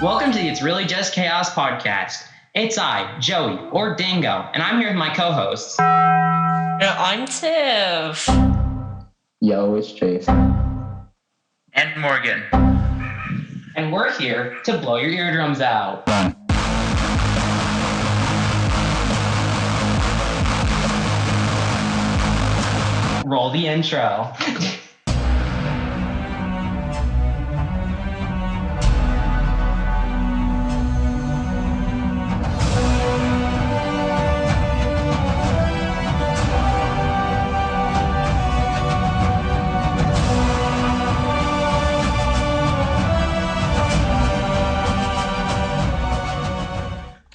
Welcome to the It's Really Just Chaos podcast. It's I, Joey, or Dingo, and I'm here with my co-hosts. I'm Tiff. Yo, it's Jason. And Morgan. And we're here to blow your eardrums out. Roll the intro.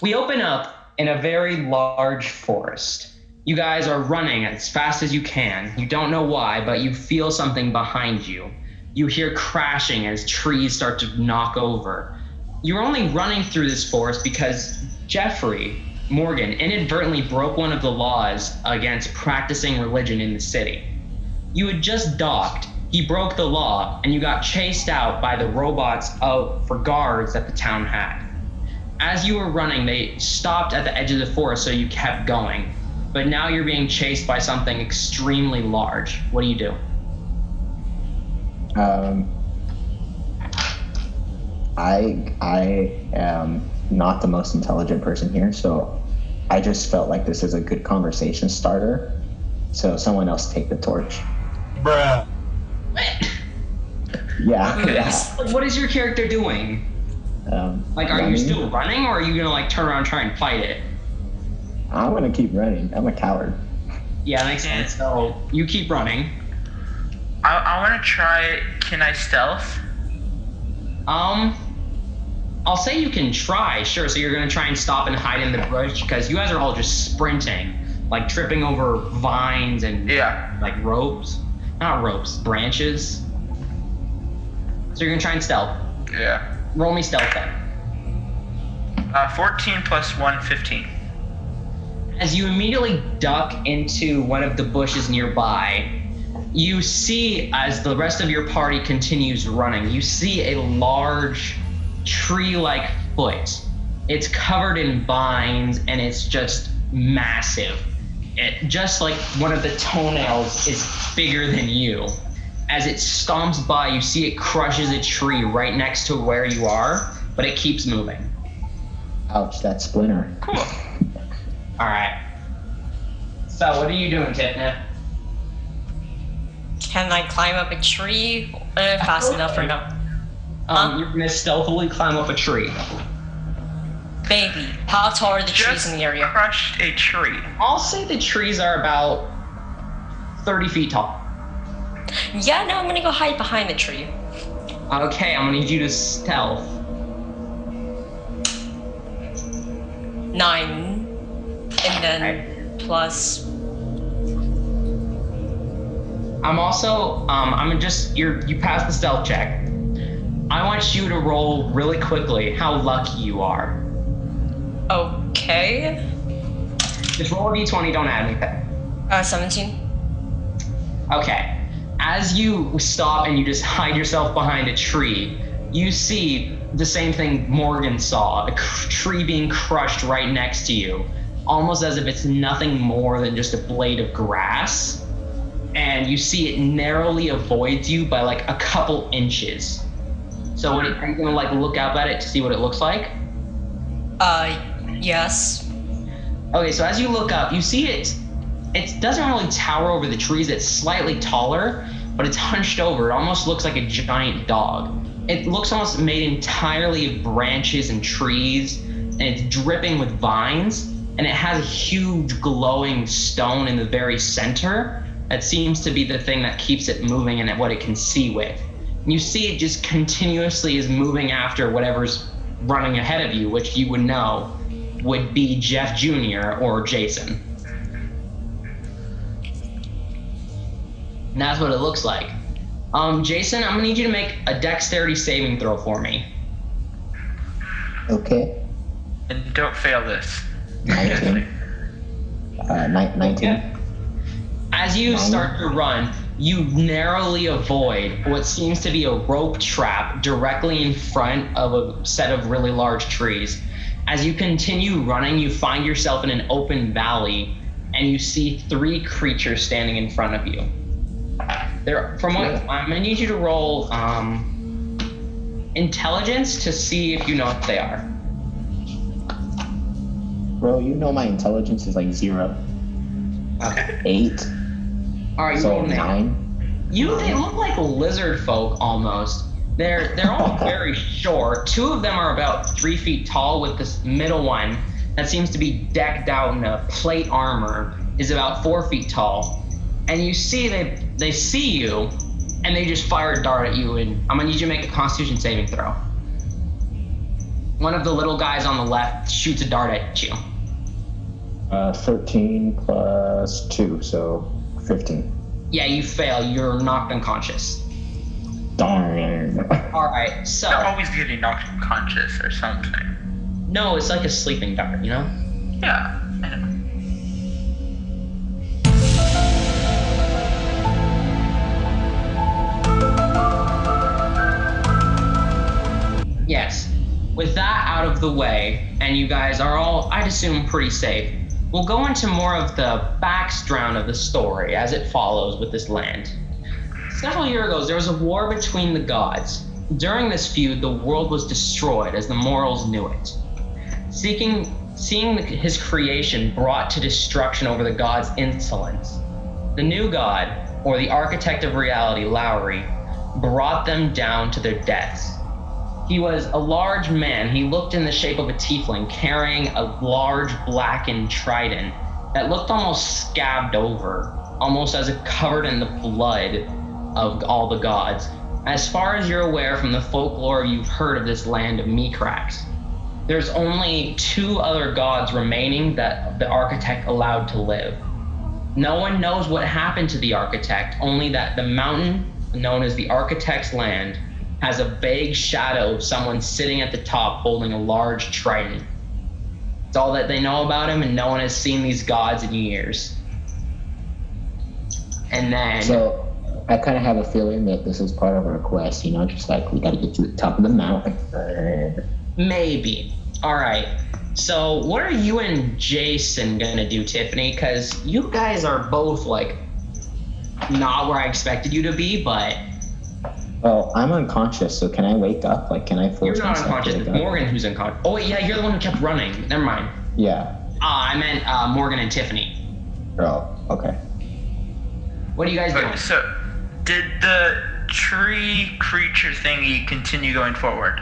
We open up in a very large forest. You guys are running as fast as you can. You don't know why, but you feel something behind you. You hear crashing as trees start to knock over. You're only running through this forest because Jeffery, Morgan, inadvertently broke one of the laws against practicing religion in the city. You had just docked, he broke the law, and you got chased out by the robots for guards that the town had. As you were running, they stopped at the edge of the forest, so you kept going. But now you're being chased by something extremely large. What do you do? I am not the most intelligent person here, so I just felt like this is a good conversation starter. So someone else take the torch. Bruh. Yeah. What is your character doing? Are Running. you still running, or are you gonna turn around and try and fight it? I'm gonna keep running. I'm a coward. Yeah, that makes sense. So you keep running. I want to try. Can I stealth? I'll say you can try, sure. So you're gonna try and stop and hide in the brush because you guys are all just sprinting, like tripping over vines and ropes. Not ropes, branches. So you're gonna try and stealth. Yeah. Roll me stealth then. 14 plus 1, 15. As you immediately duck into one of the bushes nearby, you see, as the rest of your party continues running, you see a large tree-like foot. It's covered in vines and it's just massive. It, just like one of the toenails, is bigger than you. As it stomps by, you see it crushes a tree right next to where you are, but it keeps moving. Ouch, that splinter. Cool. All right. So what are you doing, Tiffany? Can I climb up a tree fast enough or no? You're gonna stealthily climb up a tree. Maybe. How tall are the trees in the area? Crushed a tree. I'll say the trees are about 30 feet tall. Yeah, no, I'm gonna go hide behind the tree. Okay, I'm gonna need you to stealth. 9. And then plus. I'm also, you passed the stealth check. I want you to roll really quickly how lucky you are. Okay. Just roll a d20, don't add anything. 17. Okay. As you stop and you just hide yourself behind a tree, you see the same thing Morgan saw, a tree being crushed right next to you, almost as if it's nothing more than just a blade of grass. And you see it narrowly avoids you by like a couple inches. So are you gonna look up at it to see what it looks like? Yes. Okay, so as you look up, you see it doesn't really tower over the trees. It's slightly taller, but it's hunched over. It almost looks like a giant dog. It looks almost made entirely of branches and trees, and it's dripping with vines, and it has a huge glowing stone in the very center that seems to be the thing that keeps it moving and what it can see with. And you see it just continuously is moving after whatever's running ahead of you, which you would know would be Jeff Jr. or Jason. And that's what it looks like. Jason, I'm gonna need you to make a dexterity saving throw for me. Okay. And don't fail this. 19. 19. As you start to run, you narrowly avoid what seems to be a rope trap directly in front of a set of really large trees. As you continue running, you find yourself in an open valley, and you see 3 creatures standing in front of you. I'm gonna need you to roll intelligence to see if you know what they are. Bro, you know my intelligence is like 0. Okay. 8. All right, So roll 9. they look like lizard folk almost. They're all very short. 2 of them are about 3 feet tall, with this middle one that seems to be decked out in a plate armor is about 4 feet tall. And you see they see you, and they just fire a dart at you, and I'm gonna need you to make a Constitution saving throw. One of the little guys on the left shoots a dart at you. 13 plus 2, so 15. Yeah, you fail. You're knocked unconscious. Darn. All right, so They're always getting knocked unconscious or something. no, it's like a sleeping dart, you know? Yeah, I know. Yes. With that out of the way, and you guys are all, I'd assume, pretty safe, we'll go into more of the background of the story as it follows with this land. Several years ago, there was a war between the gods. During this feud, the world was destroyed as the mortals knew it. Seeing his creation brought to destruction over the gods' insolence, the new god, or the architect of reality, Lowry, brought them down to their deaths. He was a large man. He looked in the shape of a tiefling, carrying a large blackened trident that looked almost scabbed over, almost as if covered in the blood of all the gods. As far as you're aware from the folklore you've heard of this land of Meecrax, there's only 2 other gods remaining that the architect allowed to live. No one knows what happened to the architect, only that the mountain known as the Architect's Land has a vague shadow of someone sitting at the top holding a large trident. It's all that they know about him, and no one has seen these gods in years. And then... So, I kind of have a feeling that this is part of our quest, you know, just like we got to get to the top of the mountain. Maybe. All right. So what are you and Jason gonna do, Tiffany? Because you guys are both like not where I expected you to be, but Well, I'm unconscious, so can I wake up? Like, can I force you're not myself unconscious. to It's wake up? Morgan who's unconscious. Oh wait, yeah, you're the one who kept running. Never mind. Yeah. I meant Morgan and Tiffany. Oh, okay. What are you guys doing? Okay, so, did the tree creature thingy continue going forward?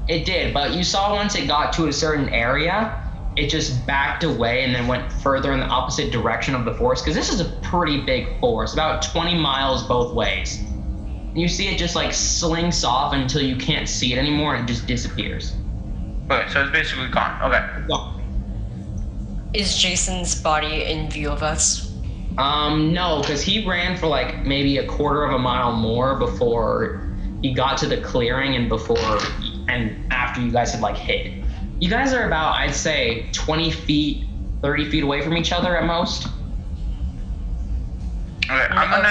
It did, but you saw once it got to a certain area, it just backed away and then went further in the opposite direction of the forest, because this is a pretty big forest, about 20 miles both ways. And you see it just like slinks off until you can't see it anymore, and it just disappears. Okay, so it's basically gone. Okay. Is Jason's body in view of us? No, because he ran for like maybe a quarter of a mile more before he got to the clearing and after you guys had like hit. You guys are about, I'd say, 20 feet, 30 feet away from each other at most. Okay, I'm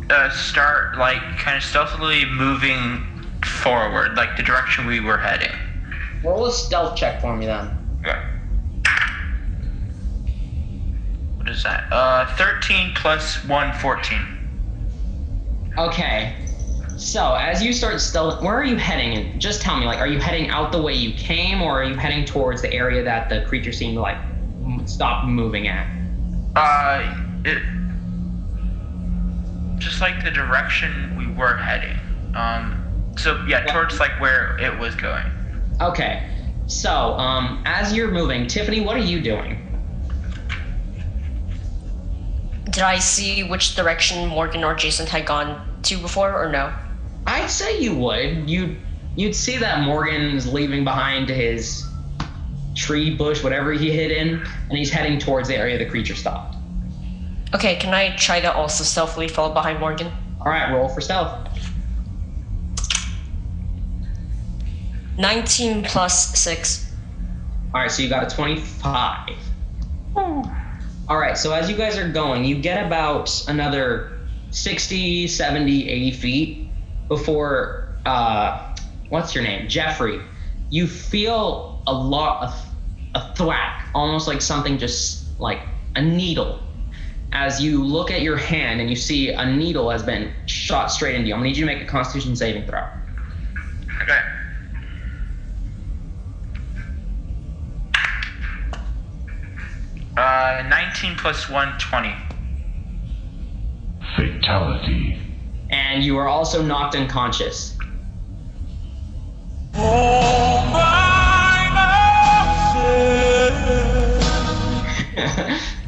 gonna start like kind of stealthily moving forward, like the direction we were heading. Roll a stealth check for me then. Okay. What is that? 13 plus 1, 14. Okay. So as you start stealth, where are you heading? And just tell me, like, are you heading out the way you came, or are you heading towards the area that the creature seemed to like stop moving at? It just like the direction we were heading. So yeah, towards like where it was going. Okay. So as you're moving, Tiffany, what are you doing? Did I see which direction Morgan or Jason had gone to before, or no? I'd say you would. You'd see that Morgan's leaving behind his tree bush, whatever he hid in, and he's heading towards the area the creature stopped. Okay, can I try to also stealthily follow behind Morgan? All right, roll for stealth. 19 plus 6. All right, so you got a 25. All right, so as you guys are going, you get about another 60, 70, 80 feet before, what's your name? Jeffrey. You feel a thwack, almost like something just like a needle. As you look at your hand and you see a needle has been shot straight into you. I'm gonna need you to make a Constitution saving throw. Okay. Uh, 19 plus 1, 20. Fatality. And you are also knocked unconscious.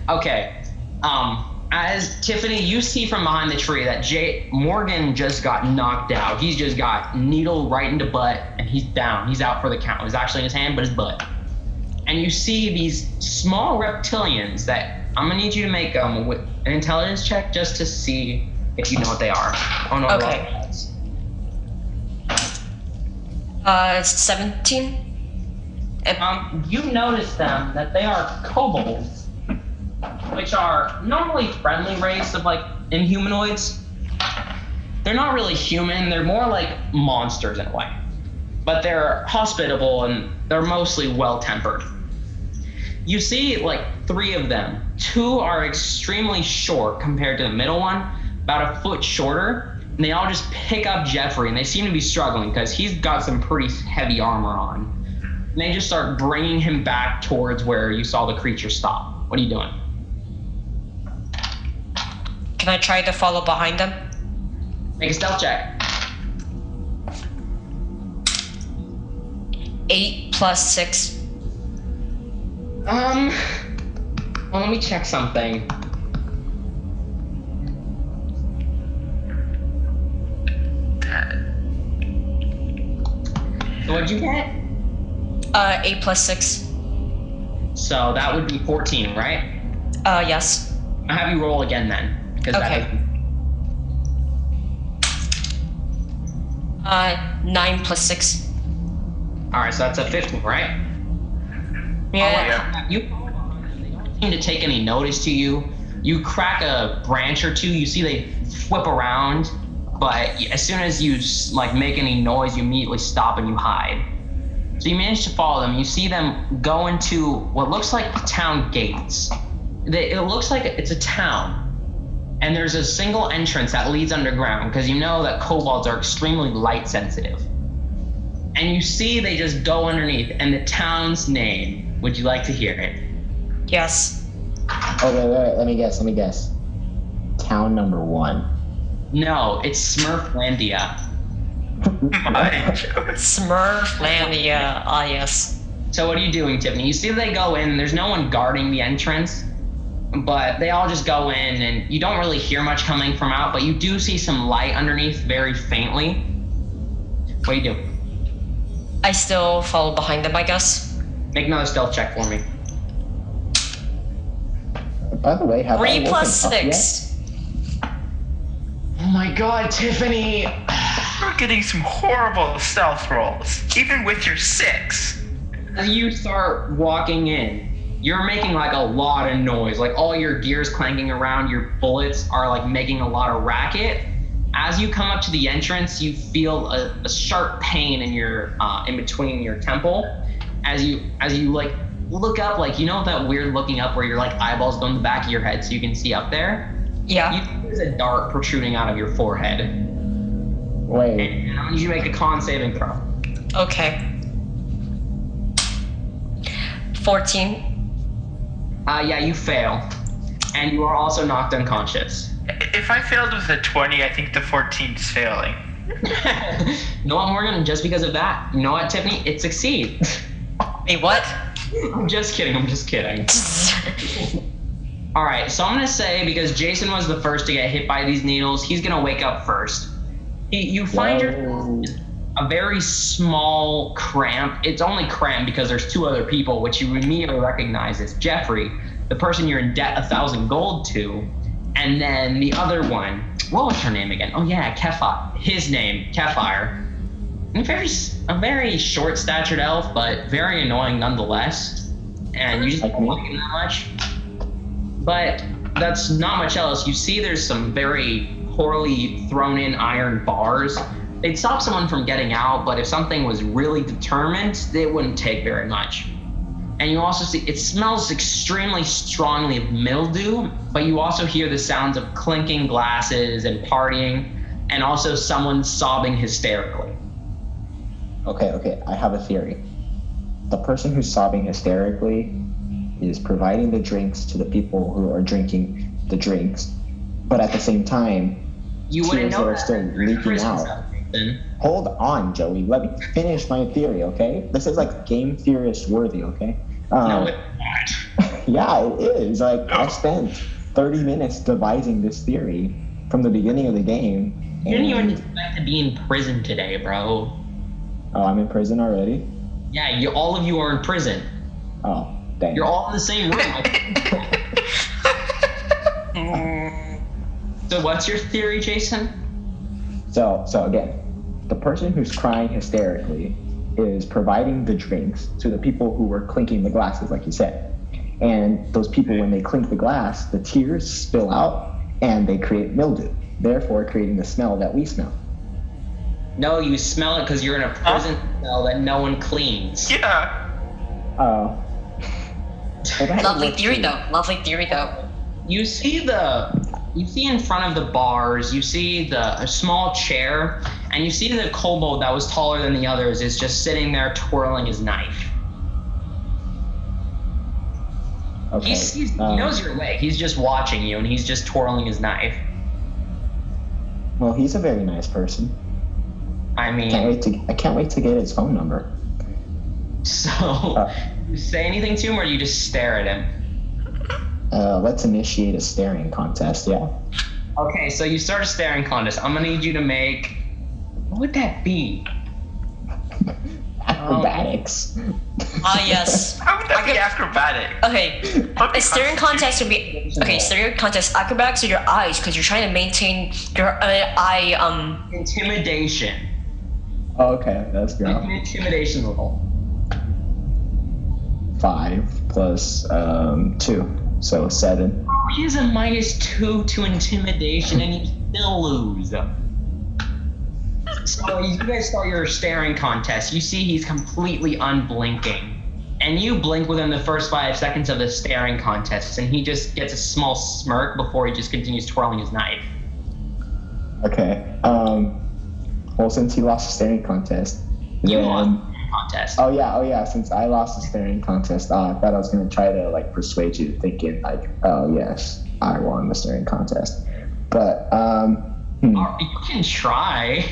Okay. As Tiffany, you see from behind the tree that Morgan just got knocked out. He's just got needle right into butt, and he's down. He's out for the count. It was actually in his hand, but his butt. And you see these small reptilians that I'm gonna need you to make an intelligence check just to see if you know what they are. Oh no. Okay. 17. You notice them that they are kobolds, which are normally friendly race of like inhumanoids. They're not really human, they're more like monsters in a way. But they're hospitable and they're mostly well-tempered. You see like 3 of them. 2 are extremely short compared to the middle one, about a foot shorter, and they all just pick up Jeffrey, and they seem to be struggling because he's got some pretty heavy armor on. And they just start bringing him back towards where you saw the creature stop. What are you doing? Can I try to follow behind them? Make a stealth check. 8 plus 6. Well, let me check something. So what'd you get? 8 plus 6. So that would be 14, right? Yes. I'll have you roll again then. Because Okay. 9 plus 6. Alright, so that's a 15, right? Yeah. You they don't seem to take any notice to you. You crack a branch or 2, you see they whip around, but as soon as you like make any noise, you immediately stop and you hide. So you manage to follow them. You see them go into what looks like town gates. It looks like it's a town, and there's a single entrance that leads underground because you know that kobolds are extremely light sensitive. And you see they just go underneath, and the town's name. Would you like to hear it? Yes. Oh, wait, let me guess. Town number 1. No, it's Smurflandia. Smurflandia. Ah, yes. So what are you doing, Tiffany? You see they go in, there's no one guarding the entrance, but they all just go in, and you don't really hear much coming from out, but you do see some light underneath very faintly. What do you do? I still follow behind them, I guess. Make another stealth check for me. By the way, have 3 I plus woken up yet? 6. Oh my god, Tiffany! You're getting some horrible stealth rolls, even with your 6. As you start walking in, you're making like a lot of noise. Like all your gears clanking around, your bullets are like making a lot of racket. As you come up to the entrance, you feel a sharp pain in your in between your temple. As you like look up, like you know that weird looking up where your like eyeballs go in the back of your head so you can see up there? Yeah. You think there's a dart protruding out of your forehead. Wait. And I need you to make a con saving throw. Okay. 14. Yeah, you fail. And you are also knocked unconscious. If I failed with a 20, I think the 14's failing. You know what, Morgan? Just because of that, you know what, Tiffany? It succeeds. Wait, what? I'm just kidding. All right, so I'm gonna say because Jason was the first to get hit by these needles, he's gonna wake up first. You find a very small cramp. It's only cramped because there's 2 other people, which you immediately recognize as Jeffrey, the person you're in debt 1,000 gold to, and then the other one. What was her name again? Oh yeah, Kevfyr. His name, Kevfyr. A very short-statured elf, but very annoying nonetheless. And you just don't like him that much. But that's not much else. You see there's some very poorly thrown in iron bars. They'd stop someone from getting out, but if something was really determined, it wouldn't take very much. And you also see it smells extremely strongly of mildew, but you also hear the sounds of clinking glasses and partying, and also someone sobbing hysterically. Okay, I have a theory. The person who's sobbing hysterically is providing the drinks to the people who are drinking the drinks, but at the same time, You wouldn't tears know that are that. still leaking out. Hold on, Joey. Let me finish my theory, okay? This is like game theorist worthy, okay? No, it's not. Yeah, it is. Like, I spent 30 minutes devising this theory from the beginning of the game. You didn't even expect to be in prison today, bro. Oh, I'm in prison already? Yeah, all of you are in prison. Oh, dang. You're all in the same room. So what's your theory, Jason? So again, the person who's crying hysterically is providing the drinks to the people who were clinking the glasses, like you said. And those people, when they clink the glass, the tears spill out and they create mildew, therefore creating the smell that we smell. No, you smell it because you're in a prison cell that no one cleans. Yeah. Oh. Lovely theory though. You see in front of the bars, you see a small chair, and you see the kobold that was taller than the others is just sitting there twirling his knife. Okay. He knows you're awake. He's just watching you, and he's just twirling his knife. Well, he's a very nice person. I I mean, can't wait to get his phone number. so you say anything to him, or you just stare at him? Let's initiate a staring contest, yeah. Okay, so you start a staring contest. I'm gonna need you to make. What would that be? Acrobatics. Ah, yes. How would that be acrobatic? Okay, a staring contest would be staring contest acrobatics with your eyes because you're trying to maintain your eye Intimidation. Okay, let's Make go. an intimidation roll. 5 plus 2, so 7. Oh, he has a -2 to intimidation, and you still lose. So you guys start your staring contest. You see he's completely unblinking. And you blink within the first 5 seconds of the staring contest, and he just gets a small smirk before he just continues twirling his knife. Okay. Well, since he lost the staring contest, You then... won the staring contest. Oh yeah. Since I lost the staring contest, I thought I was gonna try to like persuade you, thinking like, oh yes, I won the staring contest. But You can try.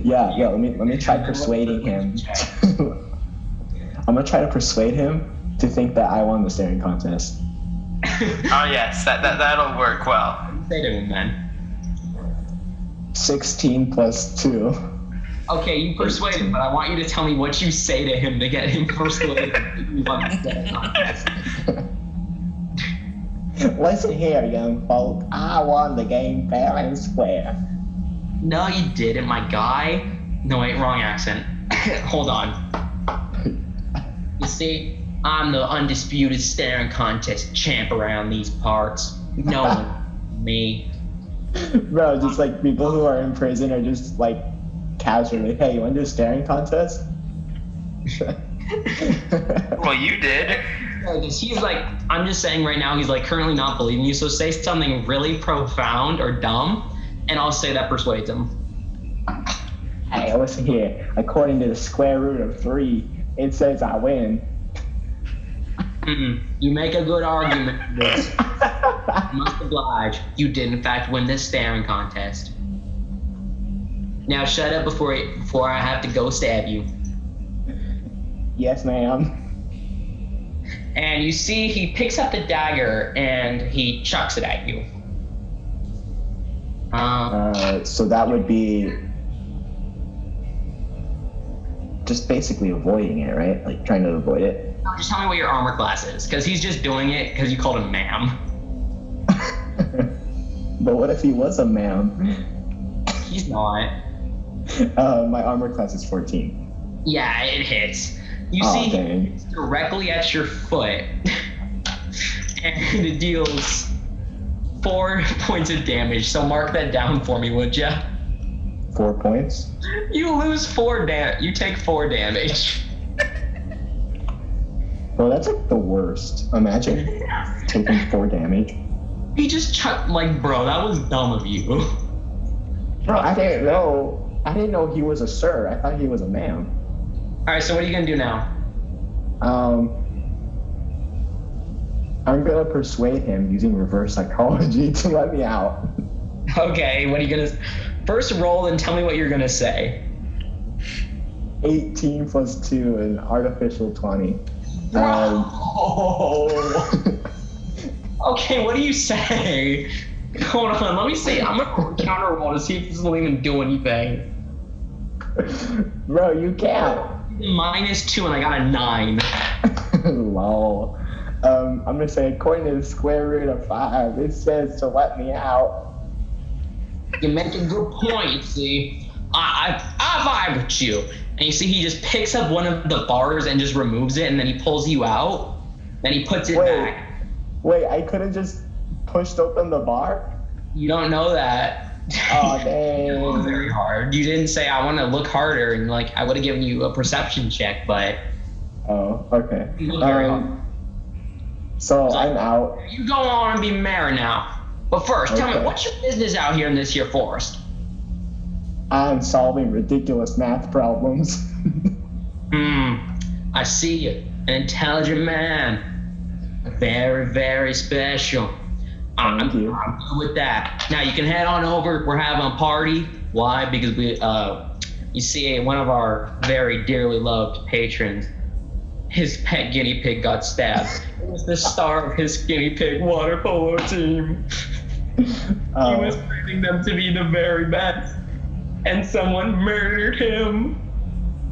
yeah. Let me try persuading him. I'm gonna try to persuade him to think that I won the staring contest. Oh yes, that'll work well. Say to him then. 16 plus 2. Okay, you persuade him, but I want you to tell me what you say to him to get him persuaded that you won the staring contest. Listen here, young folk. I won the game fair and square. No, you didn't, my guy. No, wait, wrong accent. Hold on. You see, I'm the undisputed staring contest champ around these parts. No one, me. Bro, just like people who are in prison are just like casually, hey, you want to do a staring contest? Well, you did. Because he's like, I'm just saying right now, he's like currently not believing you. So say something really profound or dumb, and I'll say that persuades him. Hey, listen here. According to the square root of 3, it says I win. You make a good argument for this. I must oblige. You did, in fact, win this staring contest. Now shut up before I have to go stab you. Yes, ma'am. And you see he picks up the dagger and he chucks it at you. So that would be just basically avoiding it, right? Like trying to avoid it. Just tell me what your armor class is, because he's just doing it because you called him ma'am. But what if he was a ma'am? He's not. My armor class is 14. Yeah, it hits. You Oh, see, dang. it's directly at your foot, and it deals 4 points of damage. So mark that down for me, would ya? 4 points. You lose 4 You take 4 damage. Bro, that's like the worst. Imagine taking 4 damage. He just chucked, like, bro, that was dumb of you. Bro, I didn't know. I didn't know he was a sir. I thought he was a ma'am. All right, so what are you gonna do now? I'm gonna persuade him using reverse psychology to let me out. Okay, what are you gonna? First roll and tell me what you're gonna say. 18 plus 2, an artificial 20. Okay, what do you say? Hold on, let me see. I'm gonna counter roll to see if this will even do anything. Bro, you can't. -2 and I got a 9. Lol. I'm gonna say according to the square root of 5, it says to let me out. You make a good point, you see. I vibe with you. And you see he just picks up one of the bars and just removes it, and then he pulls you out. Then he puts it back. Wait, I could have just pushed open the bar? You don't know that. Oh, dang. It was very hard. You didn't say I want to look harder, and like I would have given you a perception check, but. Oh, okay. Very hard. So I'm out. You go on and be mayor now. But first, tell me, what's your business out here in this here forest? I'm solving ridiculous math problems. I see you. An intelligent man. Very, very special. Thank you. I'm good with that. Now you can head on over. We're having a party. Why? Because you see, one of our very dearly loved patrons, his pet guinea pig got stabbed. It was the star of his guinea pig water polo team. He was training them to be the very best, and someone murdered him.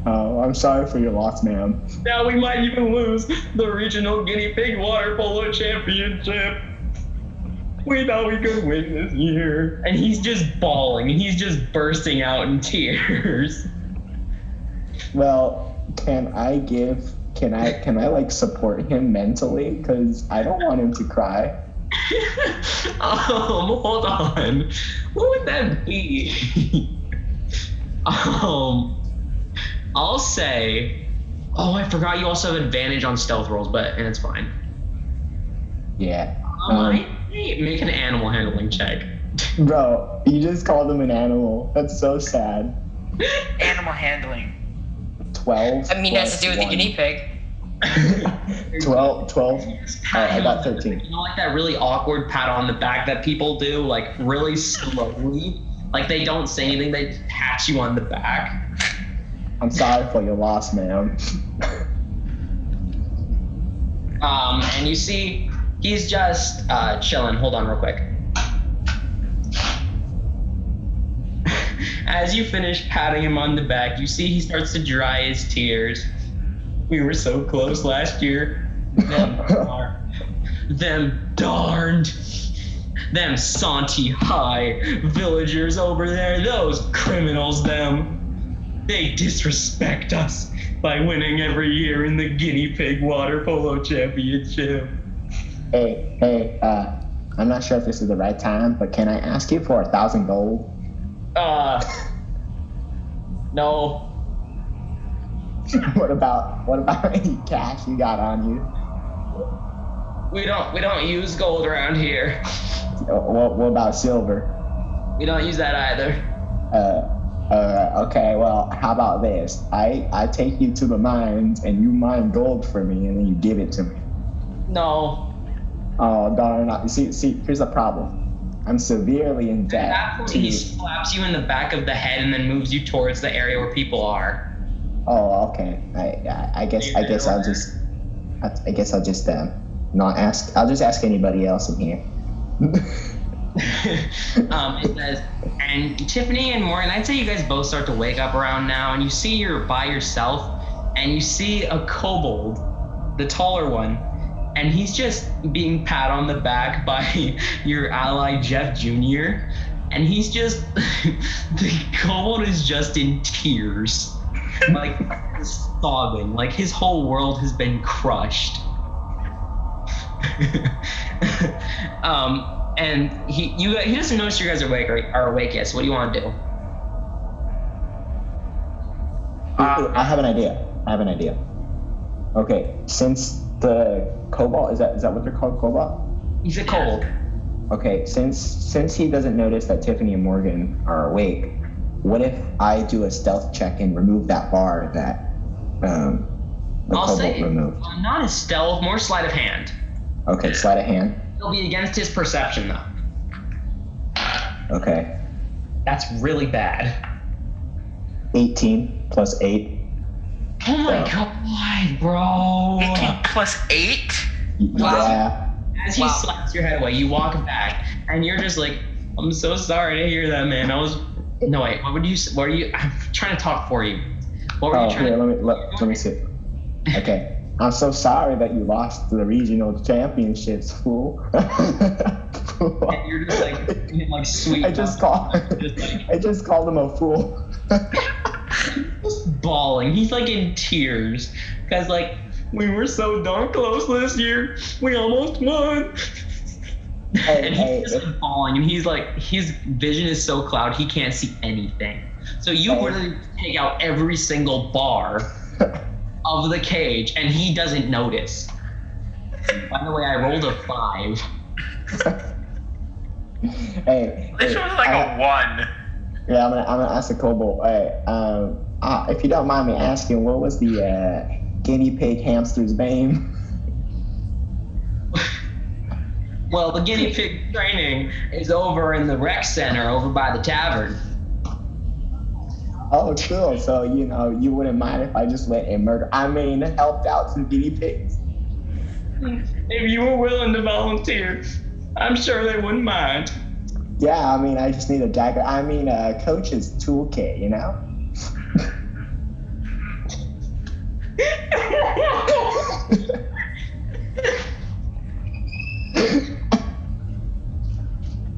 Oh, I'm sorry for your loss, ma'am. Now we might even lose the regional guinea pig water polo championship. We thought we could win this year. And he's just bawling. He's just bursting out in tears. Well, can I like support him mentally? Because I don't want him to cry. Hold on. What would that be? I'll say. Oh, I forgot you also have advantage on stealth rolls, and it's fine. Yeah. Make an animal handling check. Bro, you just called him an animal. That's so sad. Animal handling. 12. I mean, it has to do with the guinea pig. 12. I got 13. You know, like that really awkward pat on the back that people do, like really slowly. Like they don't say anything, they just pat you on the back. I'm sorry for your loss, ma'am. And you see, he's just chilling. Hold on real quick. As you finish patting him on the back, you see he starts to dry his tears. We were so close last year. Them darned, them Santi High villagers over there, those criminals, they disrespect us by winning every year in the guinea pig water polo championship. Hey, I'm not sure if this is the right time, but can I ask you for 1,000 gold? No. What about any cash you got on you? We don't use gold around here. What about silver? We don't use that either. Okay, well, how about this? I take you to the mines and you mine gold for me and then you give it to me. No. Oh, darn. See, here's the problem. I'm severely in debt. At that point, he slaps you in the back of the head and then moves you towards the area where people are. Oh, okay. I guess I'll just not ask. I'll just ask anybody else in here. It says, and Tiffany and Morgan, I'd say you guys both start to wake up around now, and you see you're by yourself, and you see a kobold, the taller one, and he's just being pat on the back by your ally Jeff Jr. And he's just the kobold is just in tears, like sobbing, like his whole world has been crushed. and he doesn't notice you guys are awake yet. So what do you want to do? I have an idea. Okay, since the cobalt is that what they're called, cobalt? He's a kobold. Okay, since he doesn't notice that Tiffany and Morgan are awake, what if I do a stealth check and remove that bar that the I'll cobalt say removed? not a stealth, more sleight of hand. Okay, sleight of hand. It'll be against his perception though. Okay. That's really bad. 18 plus 8. Oh my god, bro. 18 plus 8? Yeah. As he slaps your head away, you walk back, and you're just like, I'm so sorry to hear that, man. No, wait, what are you, I'm trying to talk for you. What were you trying here, to let me see. Okay. I'm so sorry that you lost the regional championships, fool. And you're just like sweet. I just called him a fool. Just bawling. He's like in tears. Because like, we were so darn close this year. We almost won. And he's just like bawling, and he's like, his vision is so clouded he can't see anything. So you really take out every single bar of the cage, and he doesn't notice. By the way, I rolled a 5. This was like a 1. Yeah, I'm gonna ask the kobold. Hey, if you don't mind me asking, what was the guinea pig hamster's name? Well, the guinea pig training is over in the rec center over by the tavern. Oh, cool. So, you wouldn't mind if I just went and helped out some guinea pigs? If you were willing to volunteer, I'm sure they wouldn't mind. Yeah, I just need a dagger. Coach's toolkit,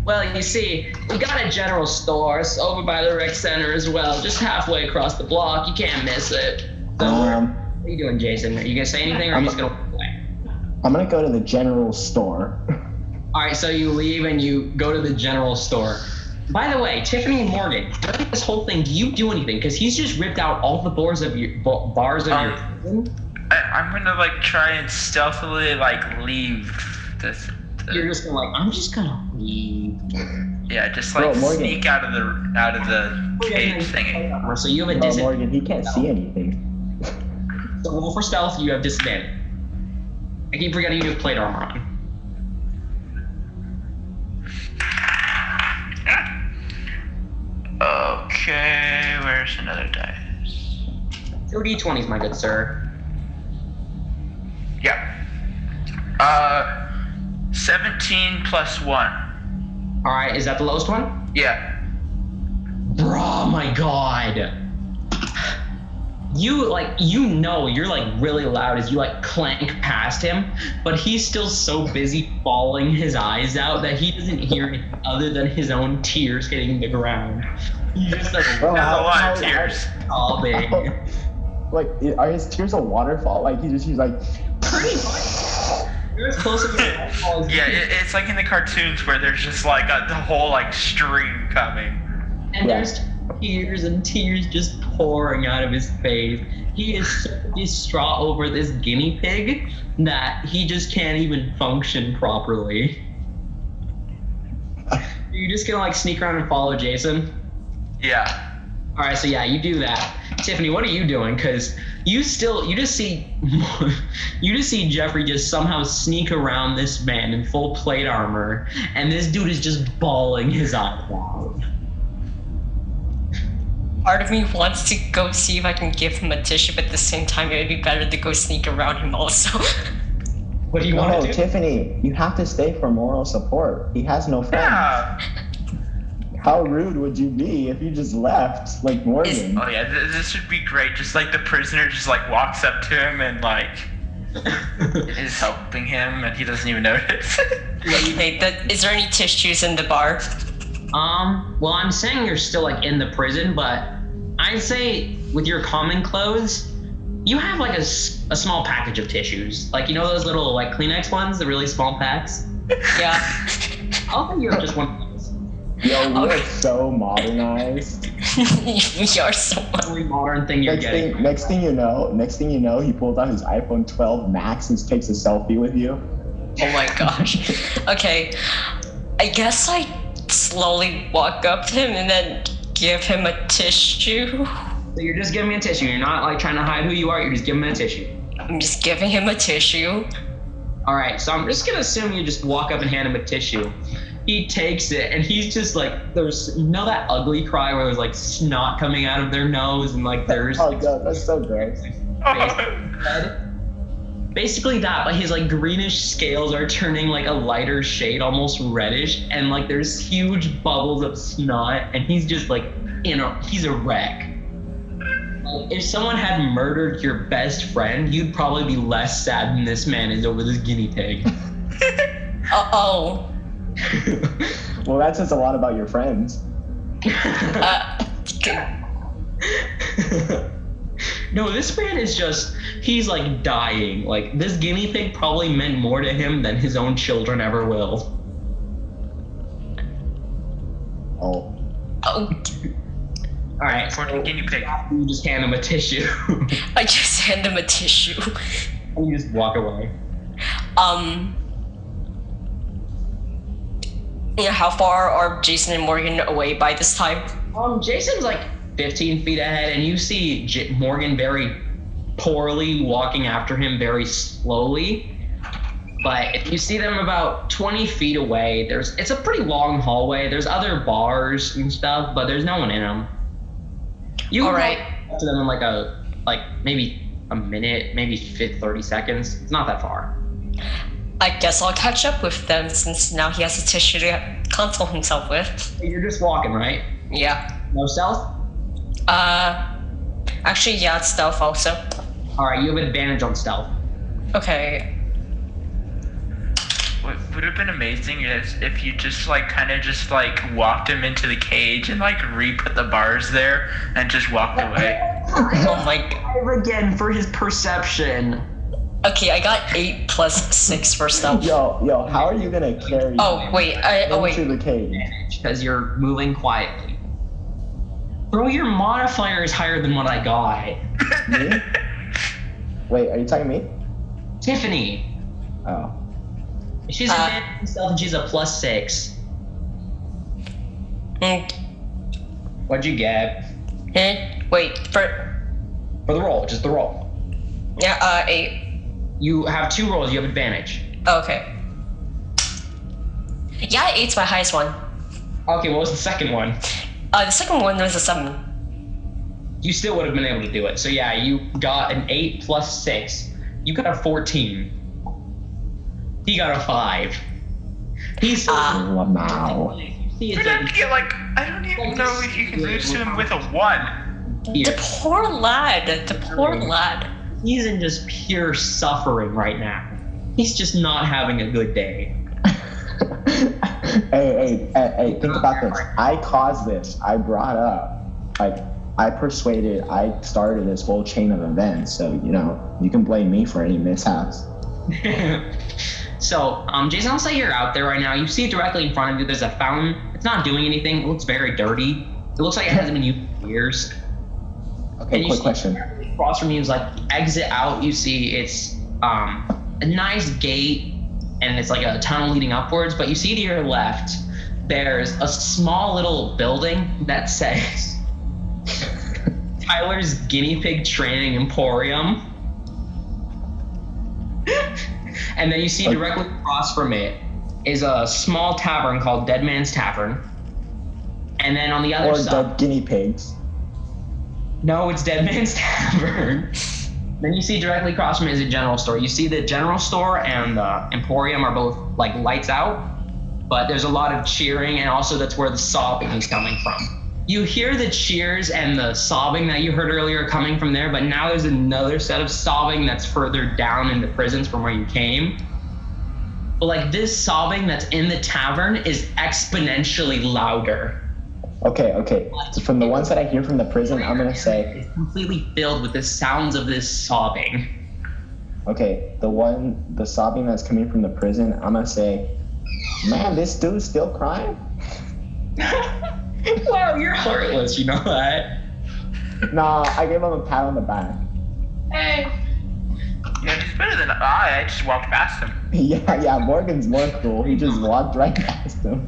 Well, you see, we got a general store over by the rec center as well, just halfway across the block. You can't miss it. What are you doing, Jason? Are you gonna say anything, or are you just gonna walk away? I'm gonna go to the general store. All right, so you leave and you go to the general store. By the way, Tiffany and Morgan, during this whole thing, do you do anything? Because he's just ripped out all the bars of your prison. I'm gonna try and stealthily leave this. You're just gonna I'm just gonna leave. Yeah, just Morgan. sneak out of the cage thingy. So you have a Bro, disadvantage. Morgan, he can't see anything. So roll for stealth, you have disadvantage. I keep forgetting you have plate armor on. Okay, where's another dice? 2 d20s, my good sir. Yep. 17 plus 1. All right, is that the lowest one? Yeah. Bro, my God. You're really loud as you clank past him, but he's still so busy bawling his eyes out that he doesn't hear anything other than his own tears hitting the ground. He's just There's a lot of tears. sobbing. Are his tears a waterfall? He's like. Pretty much. You're as close to the waterfall as you Yeah, can. it's like in the cartoons where there's just the whole stream coming. And there's tears and tears just pouring out of his face. He is so distraught over this guinea pig that he just can't even function properly. You're just gonna sneak around and follow Jason? Yeah. All right, so yeah, you do that. Tiffany, what are you doing? Because you just see Jeffrey just somehow sneak around this man in full plate armor, and this dude is just bawling his eyes out. Part of me wants to go see if I can give him a tissue, but at the same time, it would be better to go sneak around him also. What do you want to do? Tiffany, you have to stay for moral support. He has no friends. Yeah. How rude would you be if you just left, like Morgan? Oh yeah, this would be great. Just the prisoner just walks up to him and is helping him, and he doesn't even notice. Wait, is there any tissues in the bar? Well, I'm saying you're still in the prison, but I'd say with your common clothes, you have a small package of tissues. Those little Kleenex ones, the really small packs? Yeah. I'll think you're just one of those. Yo, we are so modernized. We are so Every modern thing you're getting. Next thing you know, he pulls out his iPhone 12 Max and takes a selfie with you. Oh my gosh. Okay, I guess I slowly walk up to him and then give him a tissue. So you're just giving me a tissue. You're not like trying to hide who you are. You're just giving me a tissue. I'm just giving him a tissue. All right. So I'm just gonna assume you just walk up and hand him a tissue. He takes it and he's just like, there's that ugly cry where there's like snot coming out of their nose and like there's. Oh god, that's so gross. Basically that, but his like greenish scales are turning like a lighter shade, almost reddish, and like there's huge bubbles of snot, and he's just like he's a wreck. Like, if someone had murdered your best friend, you'd probably be less sad than this man is over this guinea pig. Uh-oh. Well, that says a lot about your friends. No, this man is he's like dying. Like, this guinea pig probably meant more to him than his own children ever will. Oh. Oh. Alright, For the guinea pig. you just hand him a tissue. I just hand him a tissue. And you just walk away. Yeah, how far are Jason and Morgan away by this time? Jason's like 15 feet ahead, and you see Morgan very poorly walking after him very slowly. But if you see them about 20 feet away, it's a pretty long hallway. There's other bars and stuff, but there's no one in them. You can go to them in like maybe a minute, maybe 30 seconds. It's not that far. I guess I'll catch up with them since now he has a tissue to console himself with. You're just walking, right? Yeah. No stealth? Actually, yeah, it's stealth also. Alright, you have advantage on stealth. Okay. What would have been amazing is if you just like kind of just like walked him into the cage and like re-put the bars there and just walked away. Oh my god. Again, for his perception. Okay, I got 8 plus 6 for stealth. Yo, how are you gonna carry Oh wait, into the cage? Because you're moving quietly. Bro, your modifier is higher than what I got. Me? Wait, are you talking to me? Tiffany. Oh. She's advanced in stealth and she's a +6. What'd you get? Wait, for the roll, just the roll. Yeah, 8. You have 2 rolls, you have advantage. Oh, okay. Yeah, 8's my highest one. Okay, what was the second one? The second one was a 7. You still would have been able to do it. So yeah, you got an 8 plus 6. You got a 14. He got a 5. He's wow. You'd have to get like, I don't even know if you can lose to him with a 1. The poor lad. The poor lad. He's in just pure suffering right now. He's just not having a good day. Hey, think about this. I caused this. I brought up, I persuaded, I started this whole chain of events. So, you can blame me for any mishaps. So, Jason, I'll say you're out there right now. You see directly in front of you, there's a fountain. It's not doing anything. It looks very dirty. It looks like it hasn't been used in years. Okay, quick question. Across from you is like exit out. You see it's a nice gate, and it's like a tunnel leading upwards. But you see to your left, there's a small little building that says Tyler's Guinea Pig Training Emporium. And then you see directly across from it is a small tavern called Dead Man's Tavern. And then on the other side... Or Dead Guinea Pigs. No, it's Dead Man's Tavern. Then you see directly across from it is a general store. You see the general store and the Emporium are both like lights out, but there's a lot of cheering, and also that's where the sobbing is coming from. You hear the cheers and the sobbing that you heard earlier coming from there, but now there's another set of sobbing that's further down in the prisons from where you came. But like this sobbing that's in the tavern is exponentially louder. Okay. So from the ones that I hear from the prison, I'm gonna say it's completely filled with the sounds of this sobbing. Okay, the sobbing that's coming from the prison, I'm gonna say Man, this dude's still crying? Wow, you're heartless, you know that? Nah, I gave him a pat on the back. Hey. Yeah, he's better than I just walked past him. Yeah, Morgan's more cool. He just walked right past him.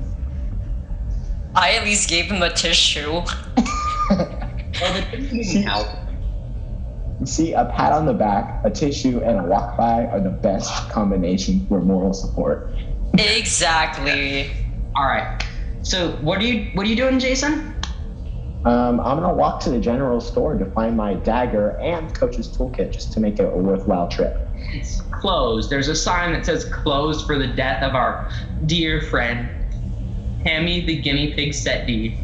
I at least gave him a tissue. Well, the thing didn't help. See, a pat on the back, a tissue, and a walk by are the best combination for moral support. Exactly. All right. So what are you doing, Jason? I'm gonna walk to the general store to find my dagger and Coach's toolkit just to make it a worthwhile trip. It's closed. There's a sign that says closed for the death of our dear friend, Hammy the guinea pig set D.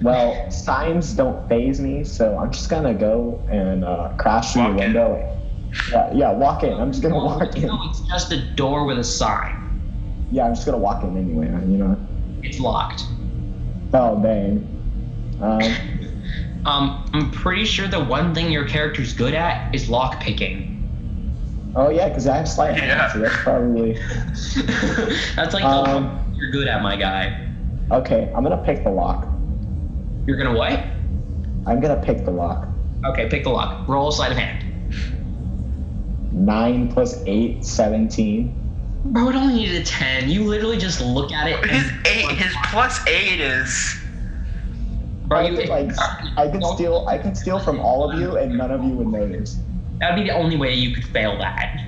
Well, signs don't faze me, so I'm just gonna go and crash through the Walk in. window. Yeah, walk in. I'm just gonna walk in. No, it's just a door with a sign. Yeah, I'm just gonna walk in anyway, you know. It's locked. Oh, dang. I'm pretty sure the one thing your character's good at is lock picking. Oh, yeah, because I have sleight of hand, Yeah. so that's probably... That's like the one thing you're good at, my guy. Okay, I'm gonna pick the lock. You're gonna what? I'm gonna pick the lock. Okay, pick the lock. Roll sleight of hand. 9 plus 8, 17. Bro, it only needed a 10. You literally just look at it. His plus 8 is. Bro, I can steal from all of you, and none of you would notice. That would be the only way you could fail that.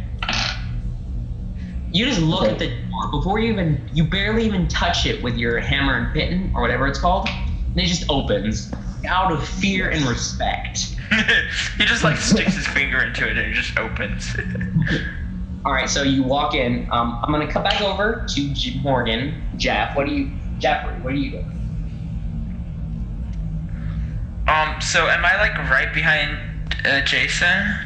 You just look at the door before you barely even touch it with your hammer and pitten or whatever it's called, and it just opens out of fear and respect. He just like sticks his finger into it and it just opens. All right, so you walk in. I'm gonna cut back over to Morgan. Jeffery, what are you doing? So am I like right behind Jason?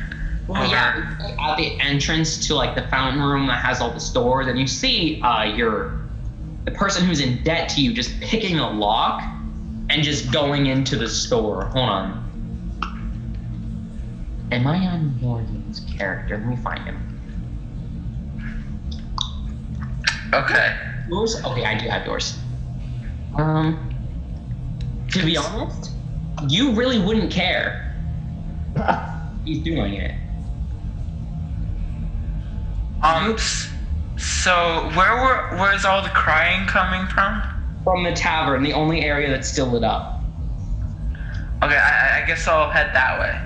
Well, yeah, at the entrance to like the fountain room that has all the stores, and you see the person who's in debt to you just picking a lock and just going into the store. Hold on. Am I on Morgan's character? Let me find him. Okay. Yours? Okay, I do have yours. To be honest, you really wouldn't care. He's doing it. So where's all the crying coming from? From the tavern, the only area that's still lit up. Okay, I guess I'll head that way.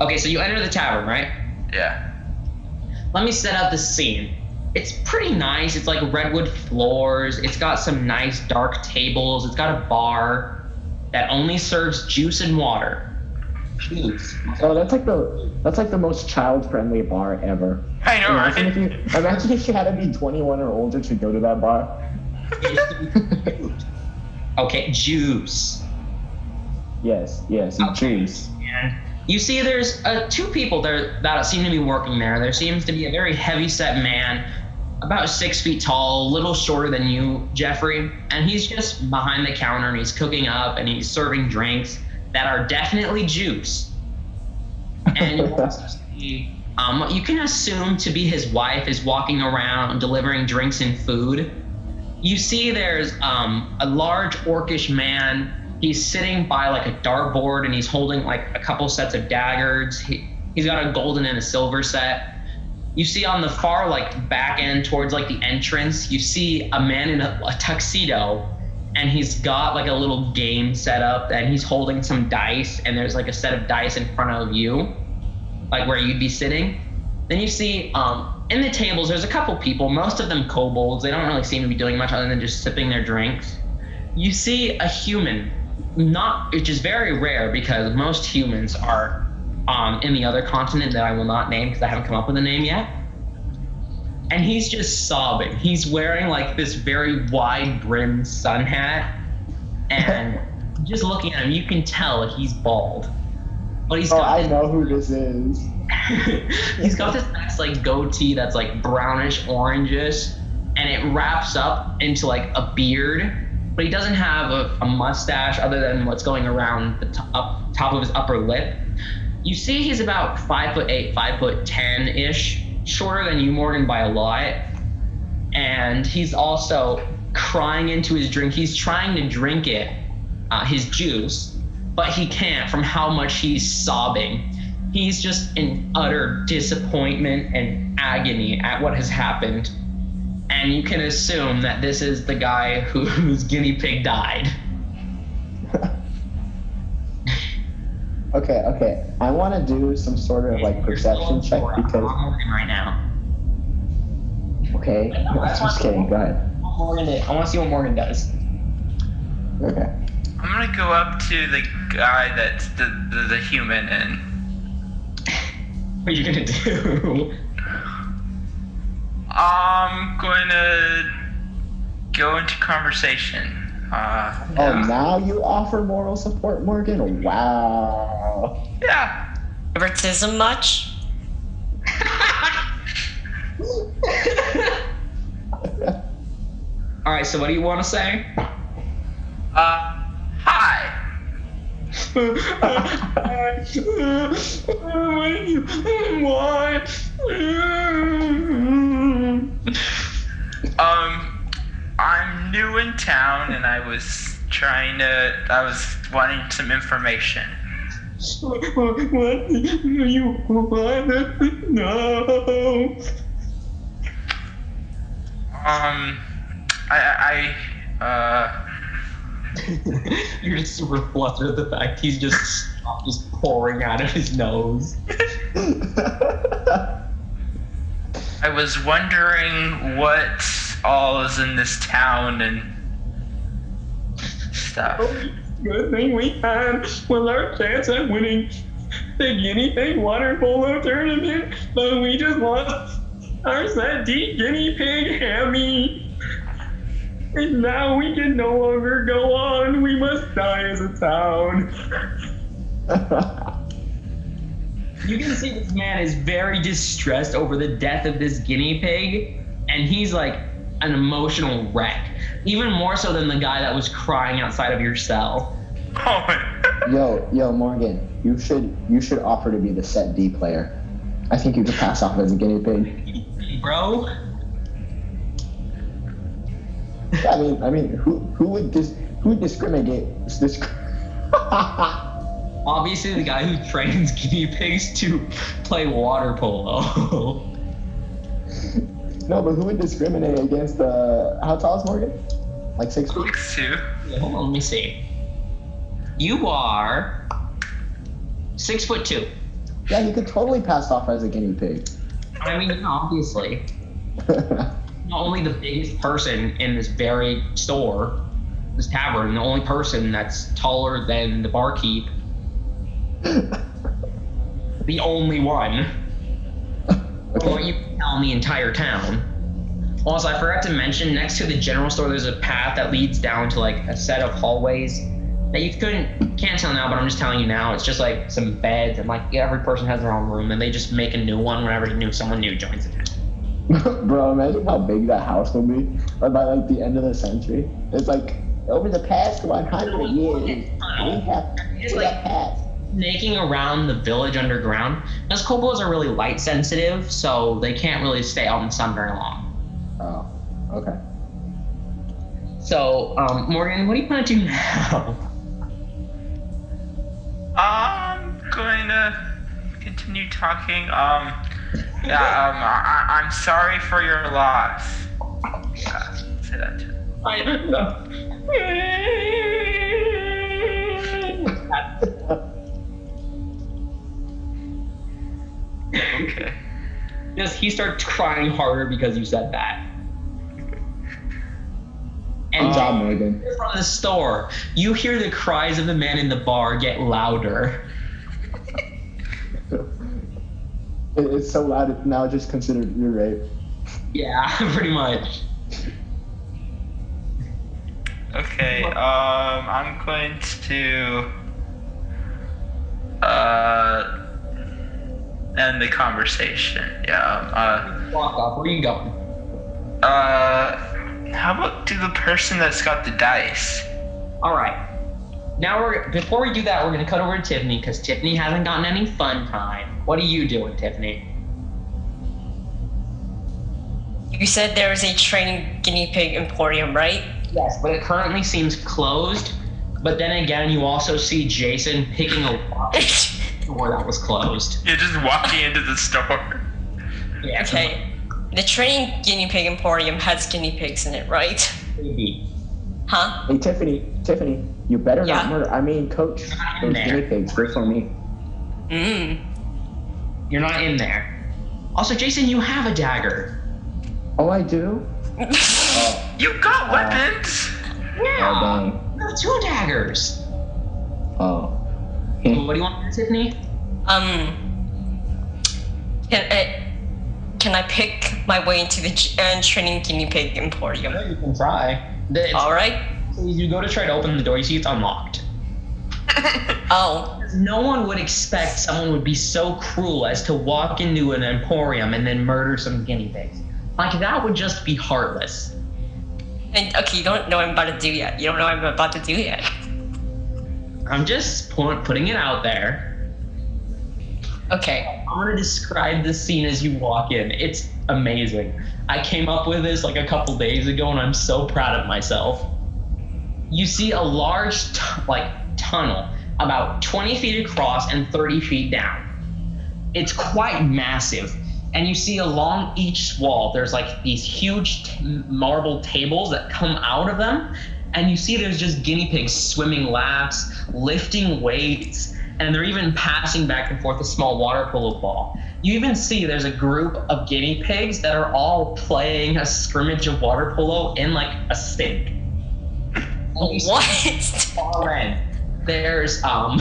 Okay, so you enter the tavern, right? Yeah. Let me set up the scene. It's pretty nice. It's like redwood floors. It's got some nice dark tables. It's got a bar that only serves juice and water. Juice. Oh, that's like the most child-friendly bar ever. I know, Imagine if you had to be 21 or older to go to that bar. Okay, juice. Yes, juice. And you see there's two people there that seem to be working there. There seems to be a very heavy-set man, about 6 feet tall, a little shorter than you, Jeffrey, and he's just behind the counter and he's cooking up and he's serving drinks that are definitely juice. And you also see, you can assume to be his wife is walking around delivering drinks and food. You see there's a large orcish man. He's sitting by like a dartboard and he's holding like a couple sets of daggers. He's got a golden and a silver set. You see on the far like back end towards like the entrance, you see a man in a tuxedo and he's got like a little game set up and he's holding some dice and there's like a set of dice in front of you, like where you'd be sitting. Then you see in the tables, there's a couple people, most of them kobolds. They don't really seem to be doing much other than just sipping their drinks. You see a human, which is very rare because most humans are in the other continent that I will not name because I haven't come up with a name yet. And he's just sobbing. He's wearing like this very wide brimmed sun hat. And just looking at him, you can tell he's bald. But he's got I know who this is. He's got this nice like goatee that's like brownish orangish, and it wraps up into like a beard, but he doesn't have a mustache other than what's going around the top of his upper lip. You see he's about 5'8", 5'10" ish, shorter than you, Morgan, by a lot. And he's also crying into his drink. He's trying to drink it, his juice, but he can't from how much he's sobbing. He's just in utter disappointment and agony at what has happened. And you can assume that this is the guy whose guinea pig died. Okay. I want to do some sort of like perception check because. I'm Morgan right now. Okay, I'm just kidding. Go ahead. I want to see what Morgan does. Okay. I'm gonna go up to the guy that's the human and. What are you gonna do? I'm going to go into conversation. Now you offer moral support, Morgan? Wow. Yeah. Favoritism much? All right, so what do you want to say? Hi. What? I'm new in town and I was wanting some information. What do you want to know? You're just super flustered at the fact he's just pouring out of his nose. I was wondering what all is in this town and stuff. Good thing we had was our chance at winning the guinea pig water polo tournament, but we just lost our set D guinea pig hammy. And now we can no longer go on. We must die as a town. You can see this man is very distressed over the death of this guinea pig, and he's like an emotional wreck, even more so than the guy that was crying outside of your cell. Oh my. Yo, Morgan, you should offer to be the set D player. I think you could pass off as a guinea pig. Bro? I mean, who would discriminate? Obviously, the guy who trains guinea pigs to play water polo. No, but who would discriminate against how tall is Morgan? Like 6 feet? 6'2". Yeah, hold on, let me see. You are 6'2". Yeah, you could totally pass off as a guinea pig. I mean, obviously. Not only the biggest person in this very store, this tavern, the only person that's taller than the barkeep. The only one. Okay. Well, you can tell in the entire town. Also, I forgot to mention, next to the general store, there's a path that leads down to like a set of hallways that you can't tell now, but I'm just telling you now. It's just like some beds, and like every person has their own room, and they just make a new one whenever someone new joins the town. Bro, imagine how big that house will be by like the end of the century. It's like over the past 100 years, we have passed. Snaking around the village underground. Those kobolds are really light sensitive, so they can't really stay out in the sun very long. Oh, okay. So, Morgan, what do you plan to do now? I'm going to continue talking. I'm sorry for your loss. Say that too. I don't know. Okay. He starts crying harder because you said that. And Good job, Morgan. from the store, you hear the cries of the man in the bar get louder. It's so loud, it's now just considered your rape. Yeah, pretty much. Okay, I'm going to end the conversation. Yeah. Walk off. Where are you going? How about do the person that's got the dice? All right. Now before we do that, we're gonna cut over to Tiffany because Tiffany hasn't gotten any fun time. What are you doing, Tiffany? You said there is a training guinea pig emporium, right? Yes, but it currently seems closed. But then again, you also see Jason picking a lock door that was closed. You're just walking into the store. Yeah, Okay. The training guinea pig emporium has guinea pigs in it, right? maybe. Huh? Hey, Tiffany, you better Yeah? not murder. I mean, coach, those there. guinea pigs, good for me. You're not in there. Also, Jason, you have a dagger. Oh, I do? You got weapons. Yeah. Oh, dang. You have 2 daggers. Oh. What do you want, Tiffany? Can I pick my way into the training guinea pig emporium? You can try. All right. You go to try to open the door, you see it's unlocked. Oh. No one would expect someone would be so cruel as to walk into an emporium and then murder some guinea pigs. Like, that would just be heartless. And, okay, you don't know what I'm about to do yet. You don't know what I'm about to do yet. I'm just putting it out there. Okay. I'm gonna describe the scene as you walk in. It's amazing. I came up with this like a couple days ago, and I'm so proud of myself. You see a large tunnel about 20 feet across and 30 feet down. It's quite massive. And you see along each wall, there's like these huge marble tables that come out of them. And you see there's just guinea pigs swimming laps, lifting weights, and they're even passing back and forth a small water polo ball. You even see there's a group of guinea pigs that are all playing a scrimmage of water polo in like a sink. And What? far end, there's some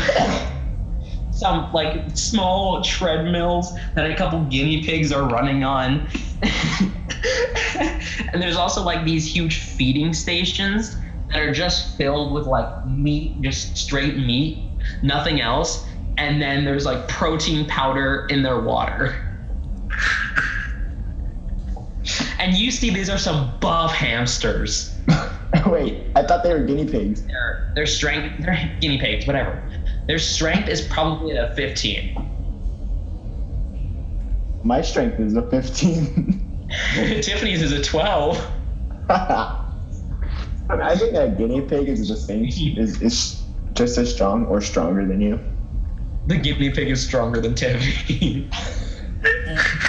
like small treadmills that a couple guinea pigs are running on. And there's also like these huge feeding stations that are just filled with like meat, just straight meat, nothing else. And then there's like protein powder in their water. And you see these are some buff hamsters. Wait, I thought they were guinea pigs. Their strength, they're guinea pigs, whatever. Their strength is probably at a 15. My strength is a 15. Tiffany's is a 12. I think a guinea pig is the same. Is just as strong or stronger than you. The guinea pig is stronger than Tiffany.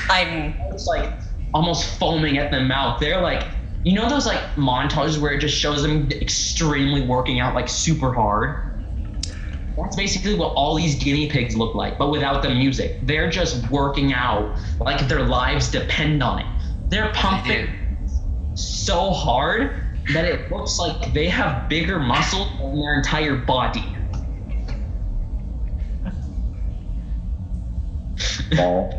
It's like almost foaming at the mouth. They're like, you know those like montages where it just shows them extremely working out like super hard? That's basically what all these guinea pigs look like, but without the music. They're just working out like their lives depend on it. They're pumping so hard that it looks like they have bigger muscle than their entire body. Ball.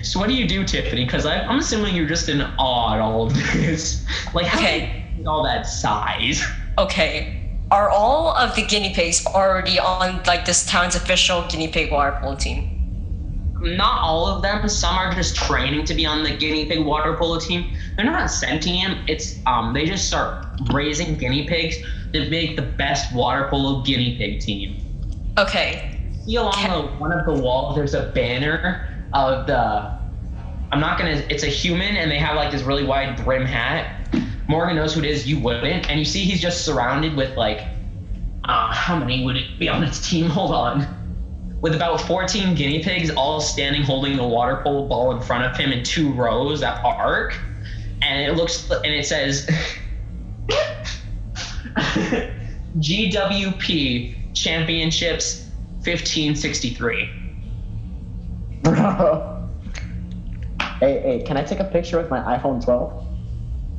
So what do you do, Tiffany? Because I'm assuming you're just in awe at all of this. Like, how do you get all that size? Okay. Are all of the guinea pigs already on like this town's official guinea pig water polo team? Not all of them. Some are just training to be on the guinea pig water polo team. They're not sentient. It's they just start raising guinea pigs to make the best water polo guinea pig team. Okay. See along one of the walls, there's a banner of the. It's a human, and they have like this really wide brim hat. Morgan knows who it is. You wouldn't, and you see he's just surrounded with like, how many would it be on its team? Hold on. With about 14 guinea pigs all standing holding a water polo ball in front of him in 2 rows that arc. And it says GWP Championships 1563. Bro. Hey, can I take a picture with my iPhone 12?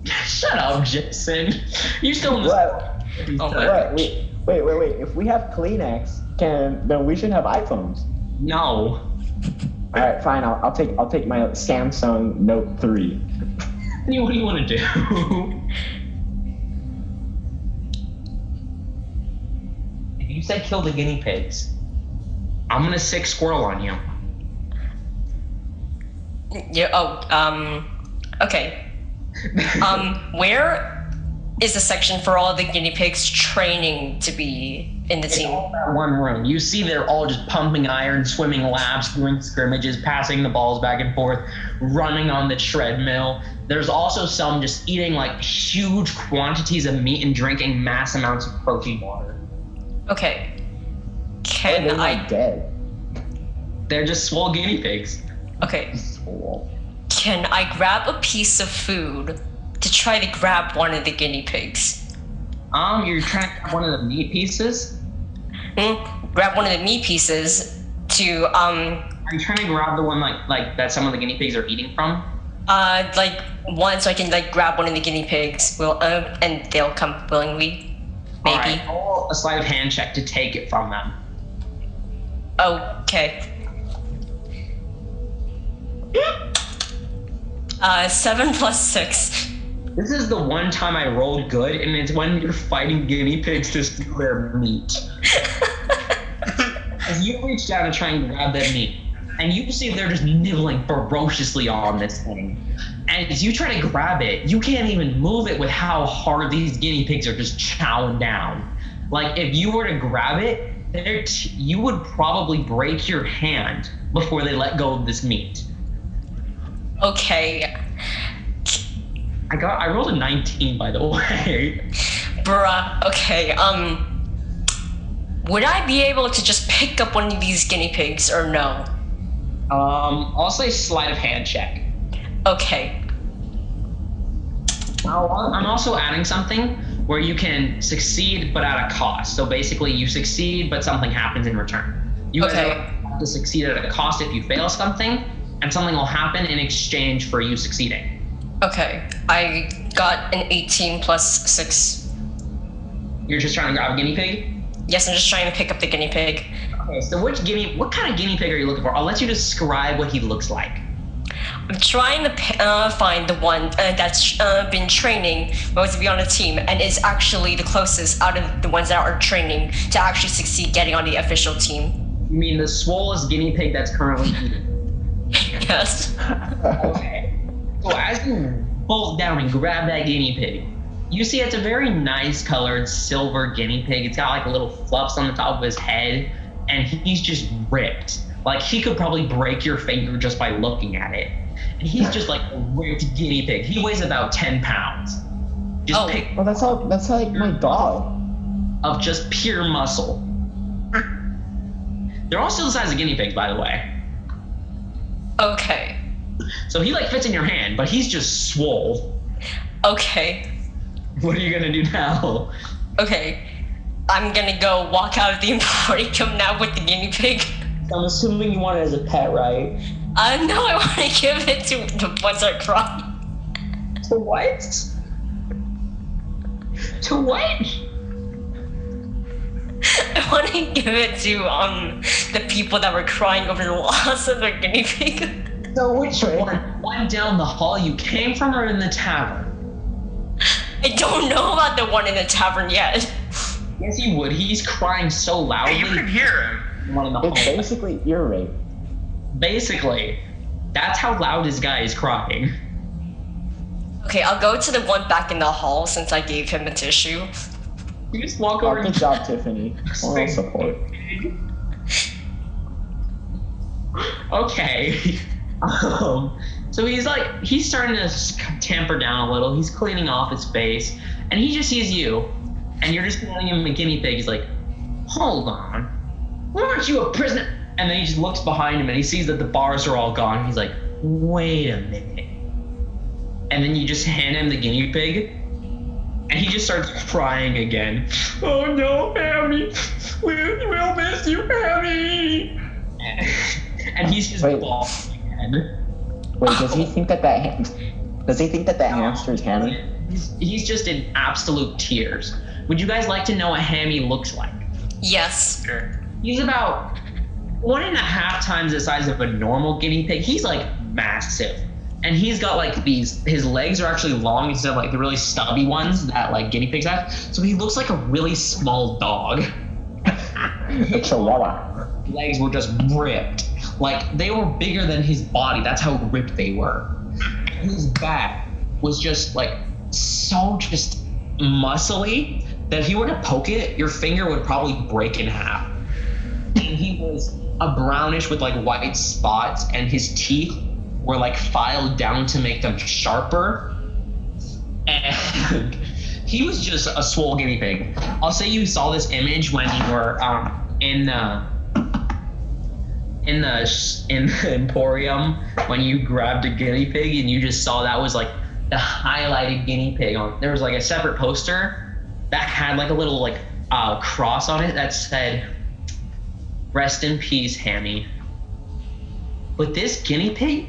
Shut up, Jason. You still in this. What? Oh, What? Wait. If we have Kleenex, then we should have iPhones. No. All right, fine. I'll take my Samsung Note 3. What do you want to do? You said kill the guinea pigs. I'm gonna sick squirrel on you. Yeah. Okay. Where is the section for all the guinea pigs training to be in the It's team? all that one room. You see they're all just pumping iron, swimming laps, doing scrimmages, passing the balls back and forth, running on the treadmill. There's also some just eating like huge quantities of meat and drinking mass amounts of protein water. Okay. They're Can I? not dead. They're just swole guinea pigs. Okay. Swole. Can I grab a piece of food to try to grab one of the guinea pigs? You're trying to grab one of the meat pieces? Grab one of the meat pieces to Are you trying to grab the one like that some of the guinea pigs are eating from? like one so I can like grab one of the guinea pigs and they'll come willingly. Maybe. All right, roll a sleight of hand check to take it from them. Okay. 7 plus 6. This is the one time I rolled good, and it's when you're fighting guinea pigs to steal their meat. As you reach down to try and grab that meat, and you see they're just nibbling ferociously on this thing. And as you try to grab it, you can't even move it with how hard these guinea pigs are just chowing down. Like, if you were to grab it, you would probably break your hand before they let go of this meat. Okay. I rolled a 19, by the way. Bruh, okay, would I be able to just pick up one of these guinea pigs or no? I'll say sleight of hand check. Okay. I'm also adding something where you can succeed but at a cost. So basically you succeed but something happens in return. You guys Okay. have to succeed at a cost if you fail something, and something will happen in exchange for you succeeding. Okay. I got an 18 plus 6. You're just trying to grab a guinea pig? Yes, I'm just trying to pick up the guinea pig. Okay, so what kind of guinea pig are you looking for? I'll let you describe what he looks like. I'm trying to find the one that's been training, wants to be on a team, and is actually the closest out of the ones that are training to actually succeed getting on the official team. You mean the swollest guinea pig that's currently eating? Yes. Okay. So as you bolt down and grab that guinea pig, you see it's a very nice colored silver guinea pig. It's got like little fluffs on the top of his head, and he's just ripped. Like, he could probably break your finger just by looking at it. And he's just like a ripped guinea pig. He weighs about 10 pounds. Just pick Well, that's like my dog. of just pure muscle. They're all still the size of guinea pigs, by the way. Okay. So he like fits in your hand, but he's just swole. Okay. What are you gonna do now? Okay. I'm gonna go walk out of the emporium now with the guinea pig. I'm assuming you want it as a pet, right? No, I want to give it to the ones that cry. To what? To what? I want to give it to the people that were crying over the loss of their guinea pig. So which one? One down the hall you came from, or in the tavern? I don't know about the one in the tavern yet. Yes, he would. He's crying so loudly. Hey, you can hear him. One in the It's hall. basically ear rape. Basically, that's how loud this guy is crying. Okay, I'll go to the one back in the hall since I gave him a tissue. You just walk Oh, over. good job, Tiffany. Moral support. Okay. So he's starting to tamper down a little. He's cleaning off his face, and he just sees you, and you're just handing him a guinea pig. He's like, "Hold on, weren't you a prisoner?" And then he just looks behind him, and he sees that the bars are all gone. He's like, "Wait a minute." And then you just hand him the guinea pig, and he just starts crying again. "Oh no, Hammy, we'll miss you, Hammy." And he's just Wait. bawling again. Wait, does he think that hamster is Hammy? He's just in absolute tears. Would you guys like to know what Hammy looks like? Yes. Sure. He's about 1.5 times the size of a normal guinea pig. He's like massive. And he's got like his legs are actually long instead of like the really stubby ones that like guinea pigs have. So he looks like a really small dog. A chihuahua. Legs were just ripped. Like, they were bigger than his body. That's how ripped they were. His back was just like so just muscly that if you were to poke it, your finger would probably break in half. And he was a brownish with like white spots, and his teeth were like filed down to make them sharper. And he was just a swole guinea pig. I'll say you saw this image when you were in the Emporium when you grabbed a guinea pig, and you just saw that was like the highlighted guinea pig. There was like a separate poster that had like a little like cross on it that said, "Rest in peace, Hammy." But this guinea pig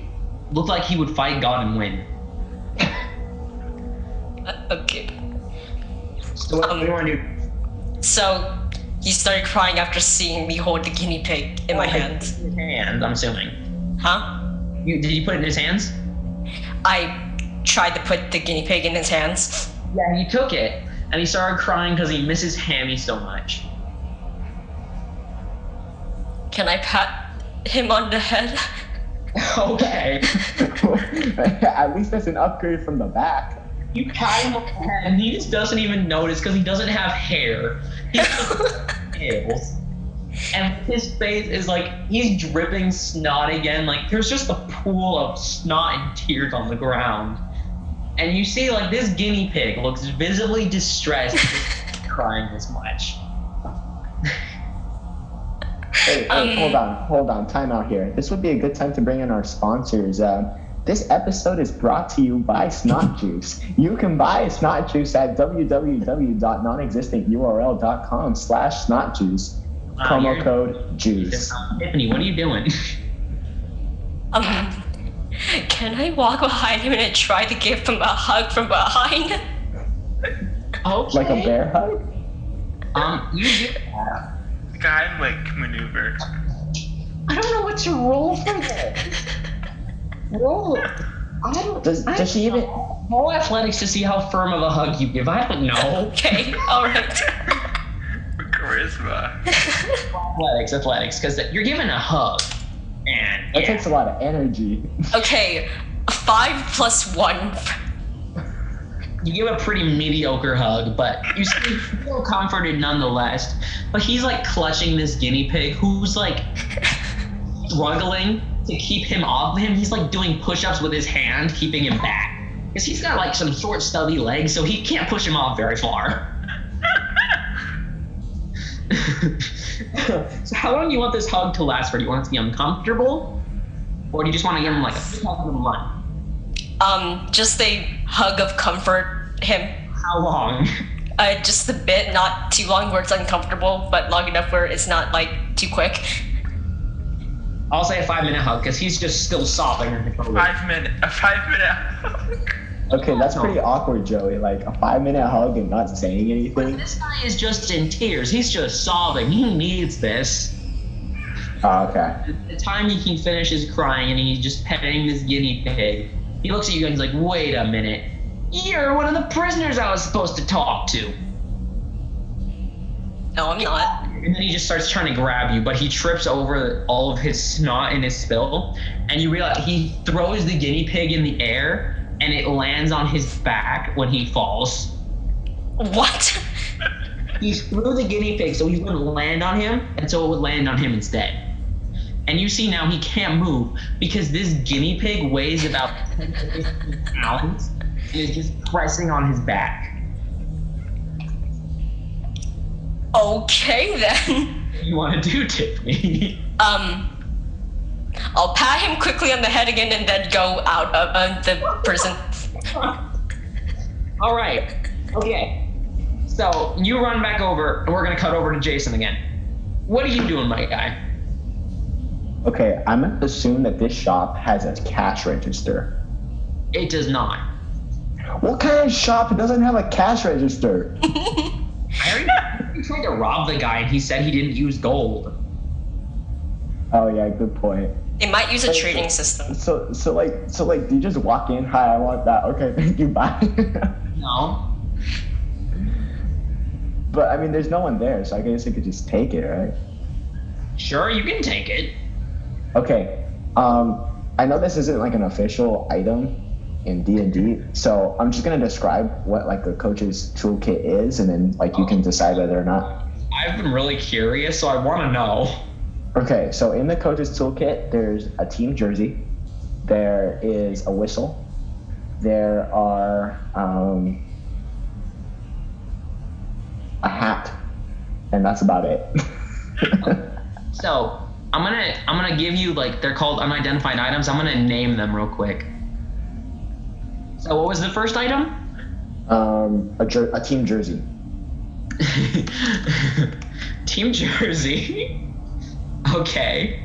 looked like he would fight God and win. Okay. So what do you want to do? So he started crying after seeing me hold the guinea pig in my hands. His hand, I'm assuming. Huh? Did you put it in his hands? I tried to put the guinea pig in his hands. Yeah, he took it, and he started crying because he misses Hammy so much. Can I pat him on the head? Okay. At least that's an upgrade from the back. You pat him on the head, and he just doesn't even notice because he doesn't have hair. He has nails. And his face is like, he's dripping snot again. Like, there's just a pool of snot and tears on the ground. And you see, like, this guinea pig looks visibly distressed crying this much. Hey, hold on, time out here. This would be a good time to bring in our sponsors. This episode is brought to you by Snot Juice. You can buy Snot Juice at www.nonexistenturl.com/snotjuice. Promo code JUICE. Tiffany, what are you doing? Can I walk behind him and try to give him a hug from behind? Okay. Like a bear hug? You do that. Heimlich maneuver. I don't know what to roll for this. Roll. Does she even? Roll athletics to see how firm of a hug you give. I don't know. Okay, alright. Charisma. Athletics, because you're giving a hug. And That takes a lot of energy. Okay, 5 + 1. you give a pretty mediocre hug, but you feel comforted nonetheless. But he's like clutching this guinea pig who's like struggling to keep him off him. He's like doing push-ups with his hand, keeping him back. Because he's got like some short, stubby legs, so he can't push him off very far. So how long do you want this hug to last for? Do you want it to be uncomfortable? Or do you just want to give him like a hug and run? Just a hug of comfort him. How long? Just a bit, not too long where it's uncomfortable, but long enough where it's not like too quick. I'll say a 5-minute hug because he's just still sobbing. A 5-minute hug. Okay, that's pretty awkward, Joey. Like a 5-minute hug and not saying anything. This guy is just in tears. He's just sobbing. He needs this. Oh, okay. The time he finishes crying and he's just petting this guinea pig, he looks at you and he's like, "Wait a minute. You're one of the prisoners I was supposed to talk to." No, I'm not. And then he just starts trying to grab you, but he trips over all of his snot and his spill, and you realize he throws the guinea pig in the air, and it lands on his back when he falls. What? He threw the guinea pig so he wouldn't land on him, and so it would land on him instead. And you see now he can't move because this guinea pig weighs about 10 to 15 pounds and is just pressing on his back. Okay then. What do you want to do, Tiffany? I'll pat him quickly on the head again and then go out of the prison. All right. Okay. So you run back over, and we're gonna cut over to Jason again. What are you doing, my guy? Okay, I'm gonna assume that this shop has a cash register. It does not. What kind of shop doesn't have a cash register? I already tried to rob the guy, and he said he didn't use gold. Oh yeah, good point. They might use a trading system. So do you just walk in? Hi, I want that. Okay, thank you. Bye. No. But I mean, there's no one there, so I guess you could just take it, right? Sure, you can take it. Okay. I know this isn't like an official item, in D&D. So I'm just gonna describe what like a coach's toolkit is, and then like you can decide whether or not. I've been really curious, so I want to know. Okay, so in the coach's toolkit, there's a team jersey, there is a whistle, there are a hat, and that's about it. So I'm gonna give you like they're called unidentified items. I'm gonna name them real quick. So what was the first item? A team jersey. Team jersey. Okay.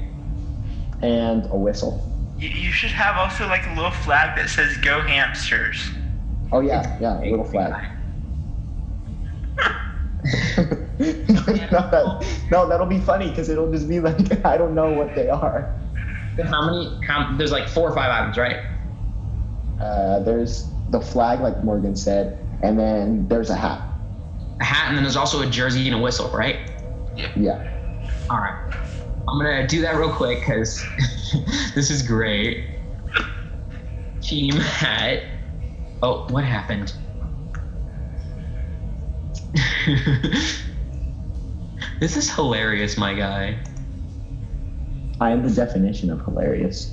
And a whistle. You should have also like a little flag that says "Go Hamsters." Oh yeah, a little flag. No, that'll be funny because it'll just be like I don't know what they are. There's like 4 or 5 items, right? There's the flag, like Morgan said, and then there's a hat. A hat, and then there's also a jersey and a whistle, right? Yeah. All right. I'm gonna do that real quick because this is great. Team hat. Oh, what happened? This is hilarious, my guy. I am the definition of hilarious.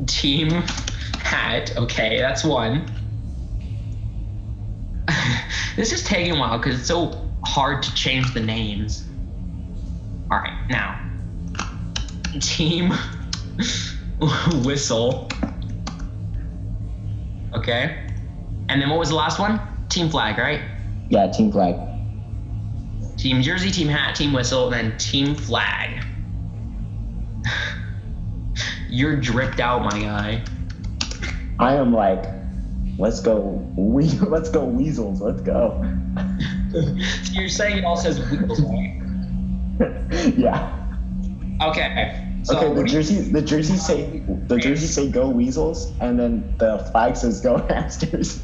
Team hat. Okay, that's one. This is taking a while because it's so hard to change the names. All right, now. Team whistle. Okay. And then what was the last one? Team flag, right? Yeah, team flag. Team jersey, team hat, team whistle, and then team flag. You're dripped out, my guy. I am like, let's go weasels, let's go. So you're saying it all says weasels, right? Yeah. Okay. So Okay, the jerseys say go weasels, and then the flag says go hamsters.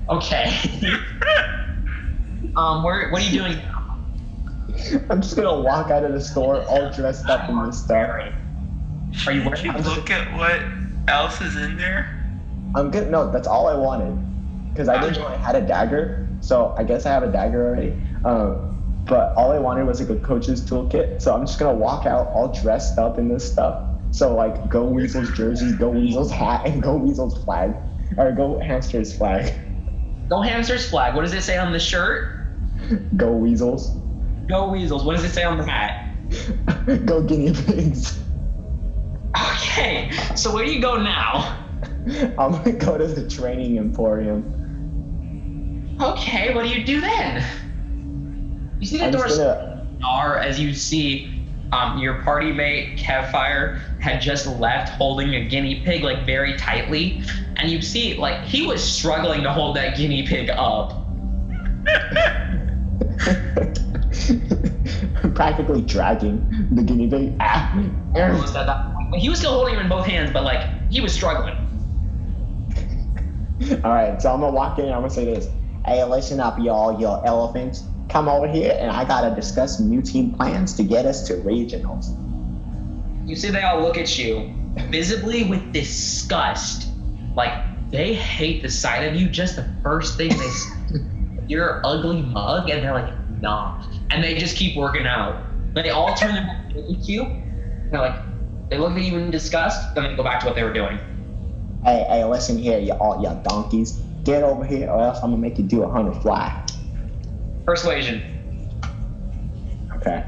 Okay. What are you doing now? I'm just gonna walk out of the store all dressed up in this stuff. Are you Did you look at what else is in there? I'm good. No, that's all I wanted, because I didn't know I had a dagger. So I guess I have a dagger already. But all I wanted was like a coach's toolkit. So I'm just gonna walk out all dressed up in this stuff. So like go Weasels jersey, go Weasels hat, and go Weasels flag, or go Hamsters flag. Go Hamsters flag. What does it say on the shirt? Go Weasels. Go Weasels. What does it say on the hat? Go guinea pigs. Okay. So where do you go now? I'm gonna go to the training emporium. Okay. What do you do then? You see the doors are as you see your party mate Kevfyr had just left holding a guinea pig like very tightly, and you see like he was struggling to hold that guinea pig up. Practically dragging the guinea pig. He was still holding him in both hands, but like he was struggling. All right, so I'm gonna walk in and I'm gonna say this. Hey, listen up, y'all, you elephants. Come over here, and I gotta discuss new team plans to get us to regionals. You see, they all look at you, visibly with disgust, like they hate the sight of you. Just the first thing they see, you're an ugly mug, and they're like, nah, and they just keep working out. They all turn their back to look at you. They're like, they look at you in disgust, then they go back to what they were doing. Hey, listen here, you donkeys. Get over here, or else I'm gonna make you do 100 fly. Persuasion. Okay.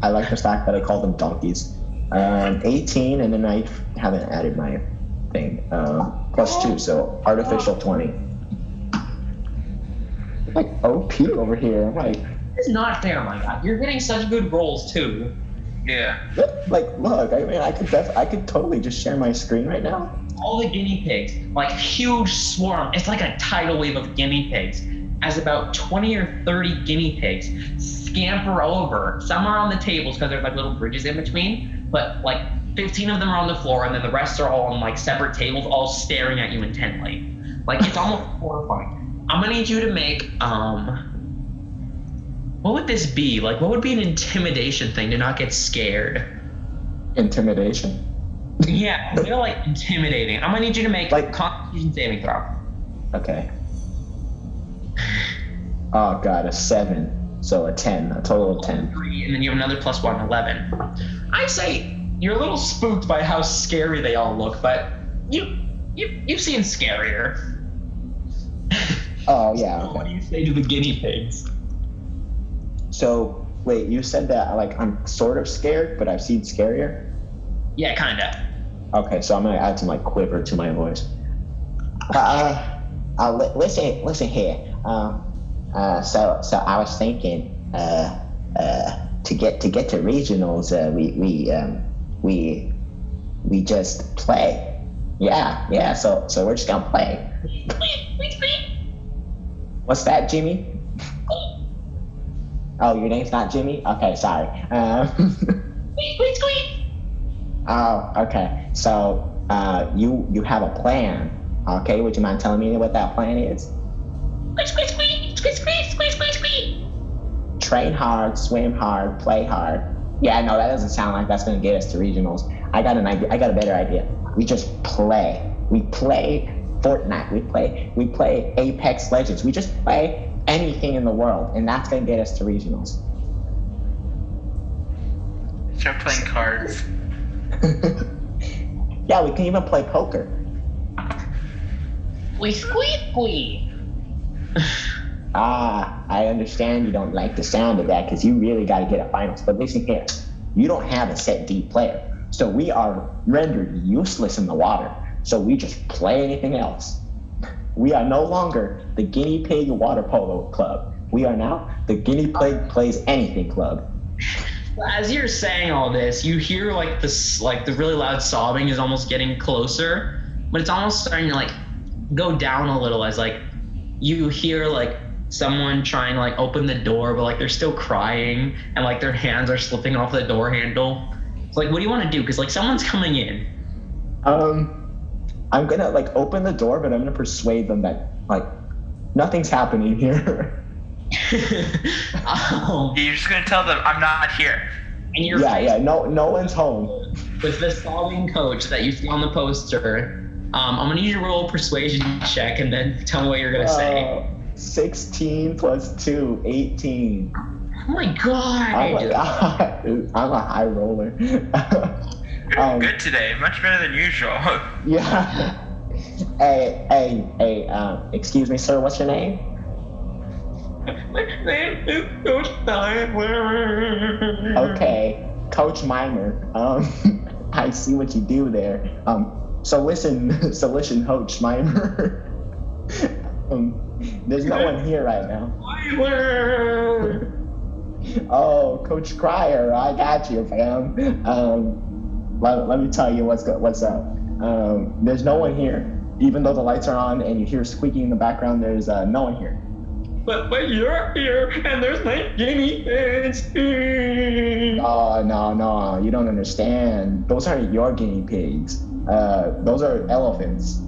I like the fact that I call them donkeys. 18, and then I haven't added my thing. +2, so artificial 20. Like OP over here. I'm like, It's not fair, my God. You're getting such good rolls too. Yeah. like, look. I mean, I could totally just share my screen right now. All the guinea pigs, like huge swarm. It's like a tidal wave of guinea pigs. As about 20 or 30 guinea pigs scamper over. Some are on the tables because there's like little bridges in between, but like 15 of them are on the floor, and then the rest are all on like separate tables, all staring at you intently. Like it's almost horrifying. I'm gonna need you to make What would this be? Like, what would be an intimidation thing to not get scared? Intimidation. Yeah, they're like intimidating. I'm gonna need you to make like Constitution saving throw. Okay. Oh god, a 7. So a 10, a total of 10. 3, and then you have another +1, 11. I say you're a little spooked by how scary they all look, but you've seen scarier. Oh yeah. So Okay. what do you say to the guinea pigs? So wait, you said that like I'm sort of scared, but I've seen scarier? Yeah, kinda. Okay, so I'm gonna add some like quiver to my voice. Listen here. So I was thinking, to get to regionals, we just play. Yeah. So we're just gonna play. What's that, Jimmy? Oh, your name's not Jimmy? Okay, sorry. Oh, okay. So, you have a plan. Okay, would you mind telling me what that plan is? Train hard, swim hard, play hard. Yeah, no, that doesn't sound like that's gonna get us to regionals. I got an idea. I got a better idea. We just play. We play Fortnite. We play Apex Legends. We just play anything in the world, and that's gonna get us to regionals. Start playing cards. Yeah, we can even play poker. Squeak. I understand you don't like the sound of that because you really got to get a finals. But listen here, you don't have a set D player, so we are rendered useless in the water. So we just play anything else. We are no longer the guinea pig water polo club. We are now the guinea pig plays anything club. As you're saying all this, you hear like this, like the really loud sobbing is almost getting closer, but it's almost starting to like go down a little as like you hear like someone trying to like open the door, but like they're still crying and like their hands are slipping off the door handle. It's like, what do you want to do? Because like someone's coming in. I'm gonna like open the door, but I'm gonna persuade them that like nothing's happening here. You're just gonna tell them I'm not here. And you're no one's home. with the sobbing coach that you see on the poster. I'm gonna need you to roll a persuasion check and then tell me what you're gonna say. 16 plus 2, 18. Oh my god! I'm a high roller. You're good today, much better than usual. Yeah. Hey, excuse me, sir, what's your name? My name is Coach Mimer. Okay, Coach Mimer. I see what you do there. So listen, Coach Mimer. There's no one here right now. Mimer. Oh, Coach Cryer, I got you, fam. Let me tell you what's up. There's no one here. Even though the lights are on and you hear squeaking in the background, there's no one here. But you're here, and there's my guinea pigs. Oh, no, you don't understand. Those aren't your guinea pigs. Those are elephants.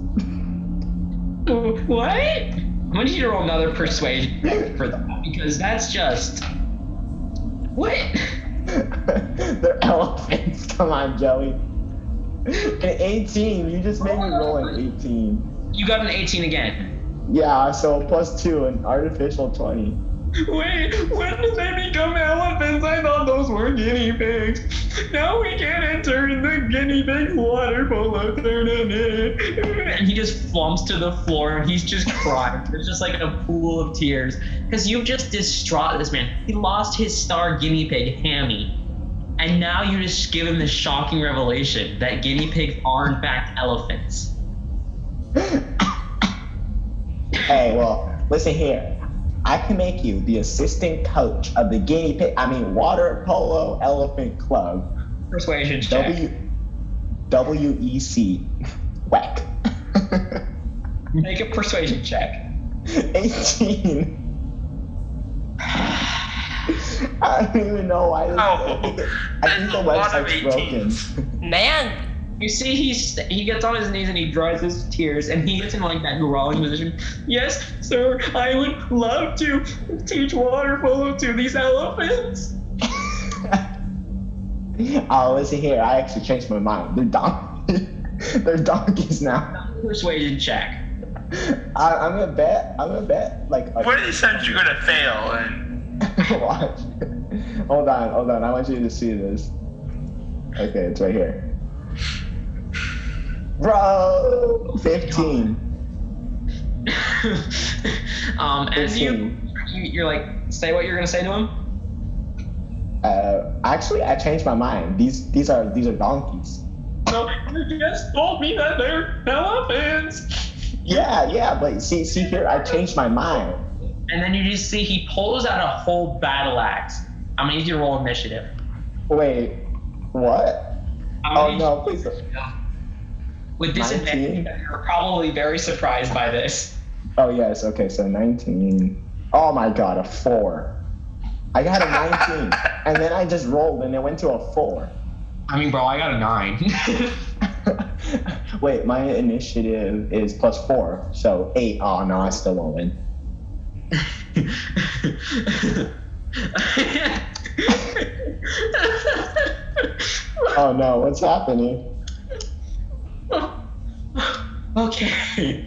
What? I'm gonna need you to roll another persuasion check for that, because that's just... What? They're elephants. Come on, Joey. An 18. You just made me roll an 18. You got an 18 again. Yeah, so plus 2, an artificial 20. Wait, when did they become elephants? I thought those were guinea pigs. Now we can't enter in the guinea pig water polo tournament. And he just flumps to the floor and he's just crying. There's just like a pool of tears. Because you've just distraught this man. He lost his star guinea pig, Hammy. And now you just give him the shocking revelation that guinea pigs are in fact elephants. Hey, well, listen here. I can make you the assistant coach of the water polo elephant club. Persuasion check. WEC. Whack. Make a persuasion check. 18. I don't even know why. I think the website's broken. Man, You see, he gets on his knees and he dries his tears, and he gets in like that growling position. Yes, sir, I would love to teach water polo to these elephants. Oh, listen here. I actually changed my mind. They're donkeys now. Persuasion check. I'm gonna bet. Like. What are the times you're gonna fail? And Watch. Hold on. I want you to see this. Okay, it's right here. Bro, 15. As you're like, say what you're gonna say to him. Actually, I changed my mind. These are donkeys. No, you just told me that they're elephants. Yeah, but see here, I changed my mind. And then you just see he pulls out a whole battle axe. I'm gonna need you to roll initiative. Wait, what? Oh no, please don't. With disadvantage, 19? you're probably very surprised by this. Oh yes, okay, so 19. Oh my god, a 4. I got a 19, and then I just rolled and it went to a 4. I mean, bro, I got a 9. Wait, my initiative is +4, so 8. Oh no, I still won't win. Oh no, what's happening? Okay.